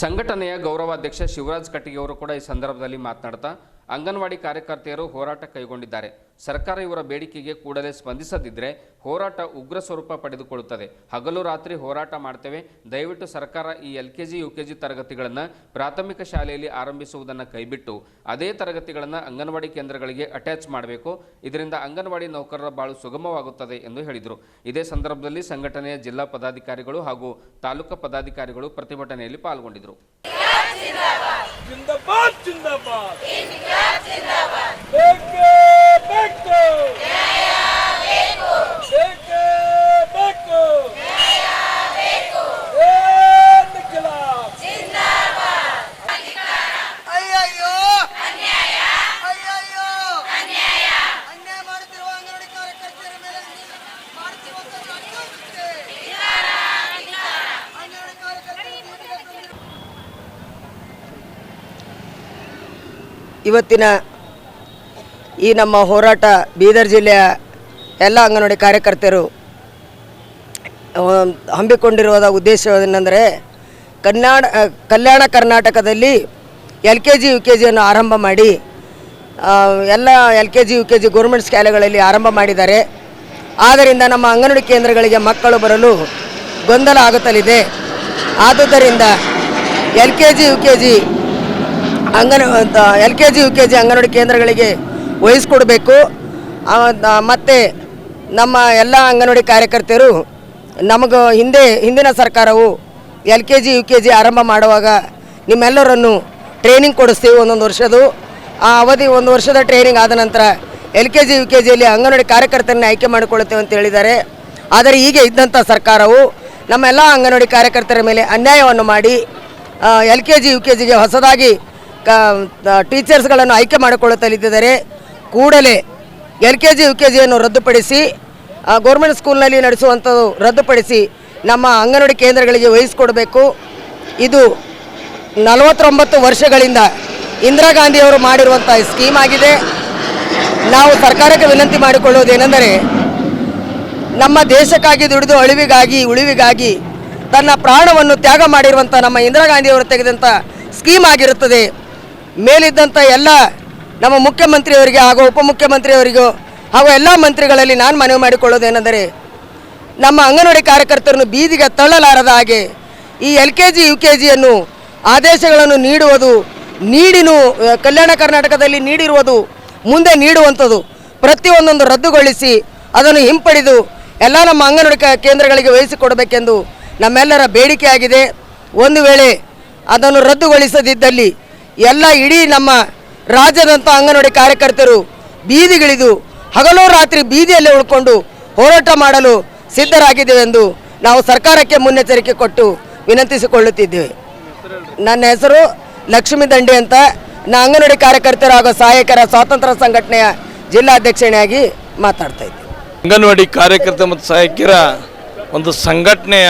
ಸಂಘಟನೆಯ ಗೌರವಾಧ್ಯಕ್ಷ ಶಿವರಾಜ್ ಕಟ್ಟಿಗೆ ಅವರು ಕೂಡ ಈ ಸಂದರ್ಭದಲ್ಲಿ ಮಾತನಾಡ್ತಾ ಅಂಗನವಾಡಿ ಕಾರ್ಯಕರ್ತೆಯರು ಹೋರಾಟ ಕೈಗೊಂಡಿದ್ದಾರೆ. ಸರ್ಕಾರ ಇವರ ಬೇಡಿಕೆಗೆ ಕೂಡಲೇ ಸ್ಪಂದಿಸದಿದ್ದರೆ ಹೋರಾಟ ಉಗ್ರ ಸ್ವರೂಪ ಪಡೆದುಕೊಳ್ಳುತ್ತದೆ. ಹಗಲು ರಾತ್ರಿ ಹೋರಾಟ ಮಾಡ್ತೇವೆ. ದಯವಿಟ್ಟು ಸರ್ಕಾರ ಈ LKG UKG ತರಗತಿಗಳನ್ನು ಪ್ರಾಥಮಿಕ ಶಾಲೆಯಲ್ಲಿ ಆರಂಭಿಸುವುದನ್ನು ಕೈಬಿಟ್ಟು ಅದೇ ತರಗತಿಗಳನ್ನು ಅಂಗನವಾಡಿ ಕೇಂದ್ರಗಳಿಗೆ ಅಟ್ಯಾಚ್ ಮಾಡಬೇಕು. ಇದರಿಂದ ಅಂಗನವಾಡಿ ನೌಕರರ ಬಾಳು ಸುಗಮವಾಗುತ್ತದೆ ಎಂದು ಹೇಳಿದರು. ಇದೇ ಸಂದರ್ಭದಲ್ಲಿ ಸಂಘಟನೆಯ ಜಿಲ್ಲಾ ಪದಾಧಿಕಾರಿಗಳು ಹಾಗೂ ತಾಲೂಕು ಪದಾಧಿಕಾರಿಗಳು ಪ್ರತಿಭಟನೆಯಲ್ಲಿ ಪಾಲ್ಗೊಂಡಿದ್ದರು. जिंदाबाद जिंदाबाद बेके बेको न्याय बेको बेके बेको न्याय बेको इनकलाब जिंदाबाद ಅಯ್ಯಯ್ಯೋ ಅನ್ಯಾಯ ಅಯ್ಯಯ್ಯೋ ಅನ್ಯಾಯ ಅನ್ಯಾಯ ಮಾಡುತ್ತಿರುವ ಅಂಗನವಾಡಿ ಕಾರ್ಯಕರ್ತರ ಮೇಲೆ ಮಾಡುತ್ತಿರುವಂತಹ ಅನ್ಯಾಯಕ್ಕೆ ಅಂಗನವಾಡಿ ಕಾರ್ಯಕರ್ತರು ಇವತ್ತಿನ ಈ ನಮ್ಮ ಹೋರಾಟ ಬೀದರ್ ಜಿಲ್ಲೆಯ ಎಲ್ಲ ಅಂಗನವಾಡಿ ಕಾರ್ಯಕರ್ತರು ಹಮ್ಮಿಕೊಂಡಿರುವ ಉದ್ದೇಶವೇನೆಂದರೆ ಕಲ್ಯಾಣ ಕರ್ನಾಟಕದಲ್ಲಿ LKG UKGಯನ್ನು ಆರಂಭ ಮಾಡಿ ಎಲ್ಲ LKG UKG ಗೌರ್ಮೆಂಟ್ ಶಾಲೆಗಳಲ್ಲಿ ಆರಂಭ ಮಾಡಿದ್ದಾರೆ. ಆದ್ದರಿಂದ ನಮ್ಮ ಅಂಗನವಾಡಿ ಕೇಂದ್ರಗಳಿಗೆ ಮಕ್ಕಳು ಬರಲು ಗೊಂದಲ ಆಗುತ್ತಲಿದೆ. ಆದುದರಿಂದ LKG UKG ಅಂಗನವಾಡಿ ಕೇಂದ್ರಗಳಿಗೆ ವಹಿಸಿಕೊಡಬೇಕು. ಮತ್ತು ನಮ್ಮ ಎಲ್ಲ ಅಂಗನವಾಡಿ ಕಾರ್ಯಕರ್ತರು ನಮಗೆ ಹಿಂದಿನ ಸರ್ಕಾರವು LKG UKG ಆರಂಭ ಮಾಡುವಾಗ ನಿಮ್ಮೆಲ್ಲರನ್ನು ಟ್ರೈನಿಂಗ್ ಕೊಡಿಸ್ತೀವಿ. 1 ವರ್ಷದ್ದು ಆ ಅವಧಿ 1 ವರ್ಷದ ಟ್ರೈನಿಂಗ್ ಆದ ನಂತರ LKG UKGಯಲ್ಲಿ ಅಂಗನವಾಡಿ ಕಾರ್ಯಕರ್ತರನ್ನ ಆಯ್ಕೆ ಮಾಡಿಕೊಳ್ಳುತ್ತೇವೆ ಅಂತ ಹೇಳಿದ್ದಾರೆ. ಆದರೆ ಈಗ ಇದ್ದಂಥ ಸರ್ಕಾರವು ನಮ್ಮೆಲ್ಲ ಅಂಗನವಾಡಿ ಕಾರ್ಯಕರ್ತರ ಮೇಲೆ ಅನ್ಯಾಯವನ್ನು ಮಾಡಿ LKG UKGಗೆ ಹೊಸದಾಗಿ ಟೀಚರ್ಸ್ಗಳನ್ನು ಆಯ್ಕೆ ಮಾಡಿಕೊಳ್ಳುತ್ತಲಿದ್ದಾರೆ. ಕೂಡಲೇ LKG UKGಯನ್ನು ರದ್ದುಪಡಿಸಿ ಗೌರ್ಮೆಂಟ್ ಸ್ಕೂಲ್ನಲ್ಲಿ ನಡೆಸುವಂಥದ್ದು ರದ್ದುಪಡಿಸಿ ನಮ್ಮ ಅಂಗನವಾಡಿ ಕೇಂದ್ರಗಳಿಗೆ ವಹಿಸಿಕೊಡಬೇಕು. ಇದು 49 ವರ್ಷಗಳಿಂದ ಇಂದಿರಾ ಗಾಂಧಿಯವರು ಮಾಡಿರುವಂಥ ಸ್ಕೀಮ್ ಆಗಿದೆ. ನಾವು ಸರ್ಕಾರಕ್ಕೆ ವಿನಂತಿ ಮಾಡಿಕೊಳ್ಳುವುದೇನೆಂದರೆ ನಮ್ಮ ದೇಶಕ್ಕಾಗಿ ದುಡಿದು ಉಳಿವಿಗಾಗಿ ತನ್ನ ಪ್ರಾಣವನ್ನು ತ್ಯಾಗ ಮಾಡಿರುವಂಥ ನಮ್ಮ ಇಂದಿರಾ ಗಾಂಧಿಯವರು ತೆಗೆದಂಥ ಸ್ಕೀಮ್ ಆಗಿರುತ್ತದೆ. ಮೇಲಿದ್ದಂಥ ಎಲ್ಲ ನಮ್ಮ ಮುಖ್ಯಮಂತ್ರಿಯವರಿಗೆ ಹಾಗೂ ಉಪಮುಖ್ಯಮಂತ್ರಿಯವರಿಗೂ ಹಾಗೂ ಎಲ್ಲ ಮಂತ್ರಿಗಳಲ್ಲಿ ನಾನು ಮನವಿ ಮಾಡಿಕೊಳ್ಳೋದೇನೆಂದರೆ ನಮ್ಮ ಅಂಗನವಾಡಿ ಕಾರ್ಯಕರ್ತರನ್ನು ಬೀದಿಗೆ ತಳ್ಳಲಾರದ ಹಾಗೆ ಈ LKG UKGಯನ್ನು ಆದೇಶಗಳನ್ನು ನೀಡಿನೂ ಕಲ್ಯಾಣ ಕರ್ನಾಟಕದಲ್ಲಿ ನೀಡಿರುವುದು ಮುಂದೆ ನೀಡುವಂಥದ್ದು ಪ್ರತಿಯೊಂದೊಂದು ರದ್ದುಗೊಳಿಸಿ ಅದನ್ನು ಹಿಂಪಡೆದು ಎಲ್ಲ ನಮ್ಮ ಅಂಗನವಾಡಿ ಕೇಂದ್ರಗಳಿಗೆ ವಹಿಸಿಕೊಡಬೇಕೆಂದು ನಮ್ಮೆಲ್ಲರ ಬೇಡಿಕೆಯಾಗಿದೆ. ಒಂದು ವೇಳೆ ಅದನ್ನು ರದ್ದುಗೊಳಿಸದಿದ್ದಲ್ಲಿ ಎಲ್ಲ ಇಡೀ ನಮ್ಮ ರಾಜ್ಯದಂಥ ಅಂಗನವಾಡಿ ಕಾರ್ಯಕರ್ತರು ಬೀದಿಗಿಳಿದು ಹಗಲು ರಾತ್ರಿ ಬೀದಿಯಲ್ಲೇ ಉಳ್ಕೊಂಡು ಹೋರಾಟ ಮಾಡಲು ಸಿದ್ಧರಾಗಿದ್ದೇವೆ ಎಂದು ನಾವು ಸರ್ಕಾರಕ್ಕೆ ಮುನ್ನೆಚ್ಚರಿಕೆ ಕೊಟ್ಟು ವಿನಂತಿಸಿಕೊಳ್ಳುತ್ತಿದ್ದೇವೆ. ನನ್ನ ಹೆಸರು ಲಕ್ಷ್ಮೀ ದಂಡಿ ಅಂತ, ನಾ ಅಂಗನವಾಡಿ ಕಾರ್ಯಕರ್ತರು ಹಾಗೂ ಸಹಾಯಕರ ಸ್ವಾತಂತ್ರ್ಯ ಸಂಘಟನೆಯ ಜಿಲ್ಲಾಧ್ಯಕ್ಷನಾಗಿ ಮಾತಾಡ್ತಾ ಇದ್ದೇನೆ. ಅಂಗನವಾಡಿ ಕಾರ್ಯಕರ್ತ ಮತ್ತು ಸಹಾಯಕಿಯರ ಒಂದು ಸಂಘಟನೆಯ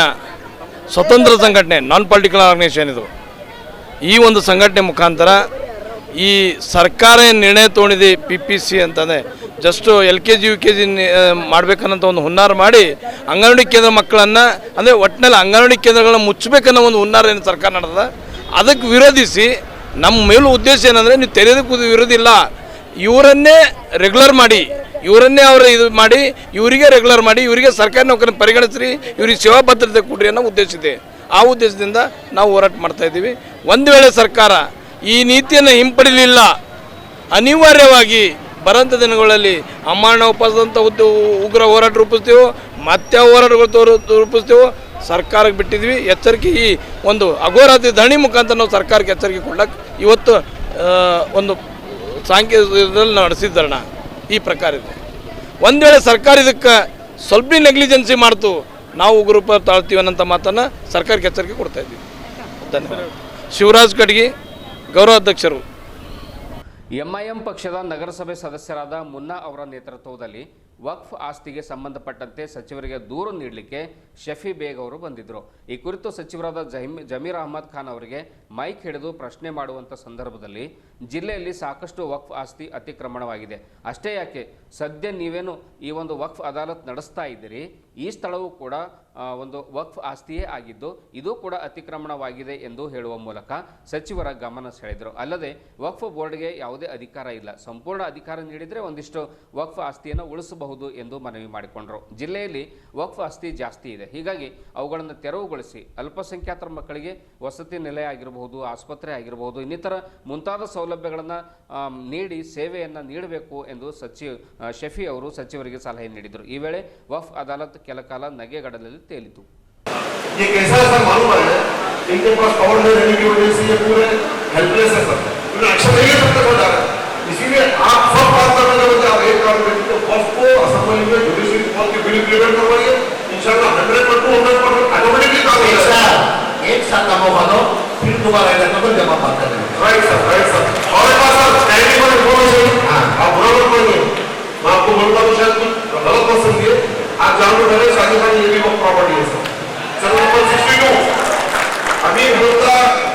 ಸ್ವತಂತ್ರ ಸಂಘಟನೆ, ನಾನ್ ಪೊಲಿಟಿಕಲ್ ಆರ್ಗನೈಸೇಷನ್ ಇದು. ಈ ಒಂದು ಸಂಘಟನೆ ಮುಖಾಂತರ ಈ ಸರ್ಕಾರ ನಿರ್ಣಯ ತೊಗೊಂಡಿದೆ PPC ಅಂತಂದರೆ ಜಸ್ಟು LKG UKG ಮಾಡಬೇಕನ್ನೋಂಥ ಒಂದು ಹುನ್ನಾರ ಮಾಡಿ ಅಂಗನವಾಡಿ ಕೇಂದ್ರ ಮಕ್ಕಳನ್ನು ಅಂದರೆ ಒಟ್ಟಿನಲ್ಲಿ ಅಂಗನವಾಡಿ ಕೇಂದ್ರಗಳನ್ನ ಮುಚ್ಚಬೇಕನ್ನೋ ಒಂದು ಹುನ್ನಾರ ಏನು ಸರ್ಕಾರ ನಡೆದ, ಅದಕ್ಕೆ ವಿರೋಧಿಸಿ ನಮ್ಮ ಮೇಲೂ ಉದ್ದೇಶ ಏನಂದರೆ ನೀವು ತೆರೆಯೋದಕ್ಕೆ ವಿರೋಧ ಇಲ್ಲ, ಇವರನ್ನೇ ರೆಗ್ಯುಲರ್ ಮಾಡಿ, ಇವರನ್ನೇ ಅವರು ಇದು ಮಾಡಿ, ಇವರಿಗೆ ರೆಗ್ಯುಲರ್ ಮಾಡಿ, ಇವರಿಗೆ ಸರ್ಕಾರಿ ನೌಕರನ್ನು ಪರಿಗಣಿಸ್ರಿ, ಇವರಿಗೆ ಸೇವಾ ಭದ್ರತೆ ಕೊಡ್ರಿ ಅನ್ನೋ ಉದ್ದೇಶ ಇದೆ. ಆ ಉದ್ದೇಶದಿಂದ ನಾವು ಹೋರಾಟ ಮಾಡ್ತಾಯಿದ್ದೀವಿ. ಒಂದು ವೇಳೆ ಸರ್ಕಾರ ಈ ನೀತಿಯನ್ನು ಹಿಂಪಡಿಲಿಲ್ಲ, ಅನಿವಾರ್ಯವಾಗಿ ಬರೋಂಥ ದಿನಗಳಲ್ಲಿ ಅಮಾನ ಉಪವಾಸದಂಥ ಉಗ್ರ ಹೋರಾಟ ರೂಪಿಸ್ತೀವೋ, ಮತ್ತೆ ಹೋರಾಟಗಳು ರೂಪಿಸ್ತೀವೋ ಸರ್ಕಾರಕ್ಕೆ ಬಿಟ್ಟಿದ್ವಿ. ಎಚ್ಚರಿಕೆ ಈ ಒಂದು ಅಘೋರಾತ್ರಿ ಧರಣಿ ಮುಖಾಂತರ ನಾವು ಸರ್ಕಾರಕ್ಕೆ ಎಚ್ಚರಿಕೆ ಕೊಡ್ಲಕ್ಕೆ ಇವತ್ತು ಒಂದು ಸಾಂಕೇತಿಕದಲ್ಲಿ ನಡೆಸಿದ್ದರಣ ಈ ಪ್ರಕಾರ ಇದೆ. ಒಂದು ವೇಳೆ ಸರ್ಕಾರ ಇದಕ್ಕೆ ಸ್ವಲ್ಪ ನೆಗ್ಲಿಜೆನ್ಸಿ ಮಾಡ್ತು, ನಾವು ಉಗ್ರೂಪ ತಾಳ್ತೀವಿ ಅನ್ನೋಂಥ ಮಾತನ್ನು ಸರ್ಕಾರಕ್ಕೆ ಎಚ್ಚರಿಕೆ ಕೊಡ್ತಾ ಇದ್ದೀವಿ. ಧನ್ಯವಾದ. ಶಿವರಾಜ್ ಕಡ್ಗಿ, ಗೌರವಾಧ್ಯಕ್ಷರು. MIM ಪಕ್ಷದ ನಗರಸಭೆ ಸದಸ್ಯರಾದ ಮುನ್ನಾ ಅವರ ನೇತೃತ್ವದಲ್ಲಿ ವಕ್ಫ್ ಆಸ್ತಿಗೆ ಸಂಬಂಧಪಟ್ಟಂತೆ ಸಚಿವರಿಗೆ ದೂರು ನೀಡಲಿಕ್ಕೆ ಶಫಿ ಬೇಗ್ ಅವರು ಬಂದಿದ್ದರು. ಈ ಕುರಿತು ಸಚಿವರಾದ ಜಮೀರ್ ಅಹಮದ್ ಖಾನ್ ಅವರಿಗೆ ಮೈಕ್ ಹಿಡಿದು ಪ್ರಶ್ನೆ ಮಾಡುವಂಥ ಸಂದರ್ಭದಲ್ಲಿ ಜಿಲ್ಲೆಯಲ್ಲಿ ಸಾಕಷ್ಟು ವಕ್ಫ್ ಆಸ್ತಿ ಅತಿಕ್ರಮಣವಾಗಿದೆ, ಅಷ್ಟೇ ಯಾಕೆ ಸದ್ಯ ನೀವೇನು ಈ ಒಂದು ವಕ್ಫ್ ಅದಾಲತ್ ನಡೆಸ್ತಾ ಇದ್ದೀರಿ, ಈ ಸ್ಥಳವೂ ಕೂಡ ಒಂದು ವಕ್ಫ್ ಆಸ್ತಿಯೇ ಆಗಿದ್ದು ಇದು ಕೂಡ ಅತಿಕ್ರಮಣವಾಗಿದೆ ಎಂದು ಹೇಳುವ ಮೂಲಕ ಸಚಿವರ ಗಮನ ಸೆಳೆದರು. ಅಲ್ಲದೆ ವಕ್ಫ್ ಬೋರ್ಡ್ಗೆ ಯಾವುದೇ ಅಧಿಕಾರ ಇಲ್ಲ, ಸಂಪೂರ್ಣ ಅಧಿಕಾರ ನೀಡಿದರೆ ಒಂದಿಷ್ಟು ವಕ್ಫ್ ಆಸ್ತಿಯನ್ನು ಉಳಿಸಬಹುದು ಎಂದು ಮನವಿ ಮಾಡಿಕೊಂಡರು. ಜಿಲ್ಲೆಯಲ್ಲಿ ವಕ್ಫ್ ಆಸ್ತಿ ಜಾಸ್ತಿ ಇದೆ, ಹೀಗಾಗಿ ಅವುಗಳನ್ನು ತೆರವುಗೊಳಿಸಿ ಅಲ್ಪಸಂಖ್ಯಾತರ ಮಕ್ಕಳಿಗೆ ವಸತಿ ನಿಲಯ ಆಗಿರಬಹುದು, ಆಸ್ಪತ್ರೆ ಆಗಿರಬಹುದು, ಇನ್ನಿತರ ಮುಂತಾದ ಸೌಲಭ್ಯಗಳನ್ನು ನೀಡಿ ಸೇವೆಯನ್ನು ನೀಡಬೇಕು ಎಂದು ಶಫಿ ಅವರು ಸಚಿವರಿಗೆ ಸಲಹೆ ನೀಡಿದರು. ಈ ವೇಳೆ ವಕ್ಫ್ ಅದಾಲತ್ ಕೆಲ ಕಾಲ ನಗೆಗಡಲಲ್ಲಿ ತೇಲಿತು. ये कैसा है सर मालूम है, इनके पास पावर नहीं रहने की वजह से ये पूरे हेल्पलेस है सर, इन्हें एक्शन नहीं ले सकते हो जा रहा है. इसीलिए आप सब बात करने के बजाय आप एक काम करिए तो वक्फ को असेंबली में जुडिशरी पॉल के बिल इम्प्लीमेंट करवाइए, इंशाल्लाह 100% ऑटोमेटिकली काम हो जाएगा. एक साथ काम होगा तो फिर दोबारा इलेक्शन को जमा बात करेंगे. Right sir. और एक बात सर, टाइमिंग पर इन्फॉर्मेशन आप बुरा मत मानिए, मैं आपको बोलता हूँ शायद कुछ गलत मत समझिए. आप जान लो पहले शादी खानी ये भी वक्फ प्रॉपर्टी है सर नंबर 62 अभी होता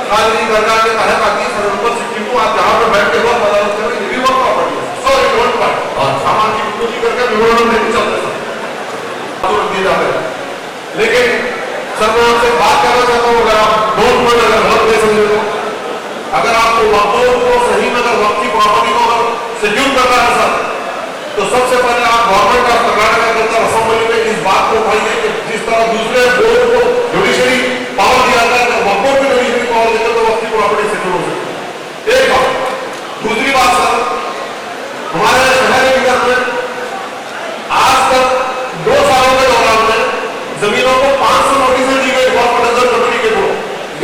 खाली दरगाह के तहत आती है. सर नंबर 62 आप जहाँ पर बैठ के वक्त अदालत करें ये भी वक्फ प्रॉपर्टी है. सॉरी डोंट पार्ट और सामान की पूरी करके विवरण नहीं चलते सर दिए जाते हैं. लेकिन सर मैं आपसे बात करना चाहता हूँ, अगर आप डोंट पार्ट अगर गलत नहीं समझे तो अगर आपको वक्फों को सही में अगर वक्त की प्रॉपर्टी को अगर शेड्यूल करना है सर तो सबसे पहले आप गवर्नमेंट ऑफ कर्नाटक के अंदर असेंबली में इस बात को उठाइए कि जिस तरह दूसरे बोर्ड को जुडिशरी पावर दिया जाता है वक्फों को जुडिशरी पावर देकर तो वक्त की प्रॉपर्टी शेड्यूल हो सकती है. एक बात. दूसरी बात सर, हमारे शहर विकास में आज तक 2 सालों के दौरान में जमीनों को 500 नोटिस दी गई वक्फ नजर कमेटी के थ्रू,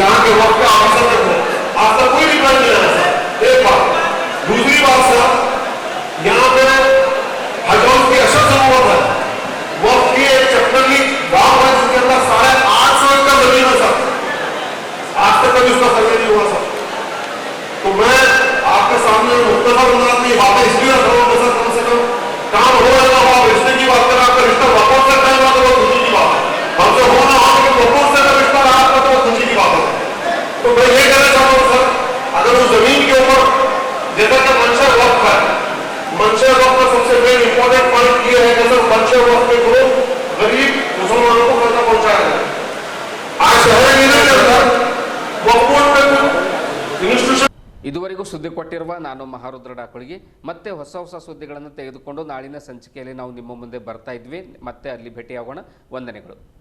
यहाँ के वक्फ के ऑफिसर के थ्रू, आज तक कोई रिप्लाई नहीं आया सर. एक बात. दूसरी बात ಇದುವರೆಗೂ ಸುದ್ದಿ ಕೊಟ್ಟಿರುವ ನಾನು ಮಹಾರುದ್ರ ಡಾಕುಳಿಗೆ ಮತ್ತೆ ಹೊಸ ಸುದ್ದಿಗಳನ್ನು ತೆಗೆದುಕೊಂಡು ನಾಳಿನ ಸಂಚಿಕೆಯಲ್ಲಿ ನಾವು ನಿಮ್ಮ ಮುಂದೆ ಬರ್ತಾ ಇದ್ವಿ. ಮತ್ತೆ ಅಲ್ಲಿ ಭೇಟಿಯಾಗೋಣ. ವಂದನೆಗಳು.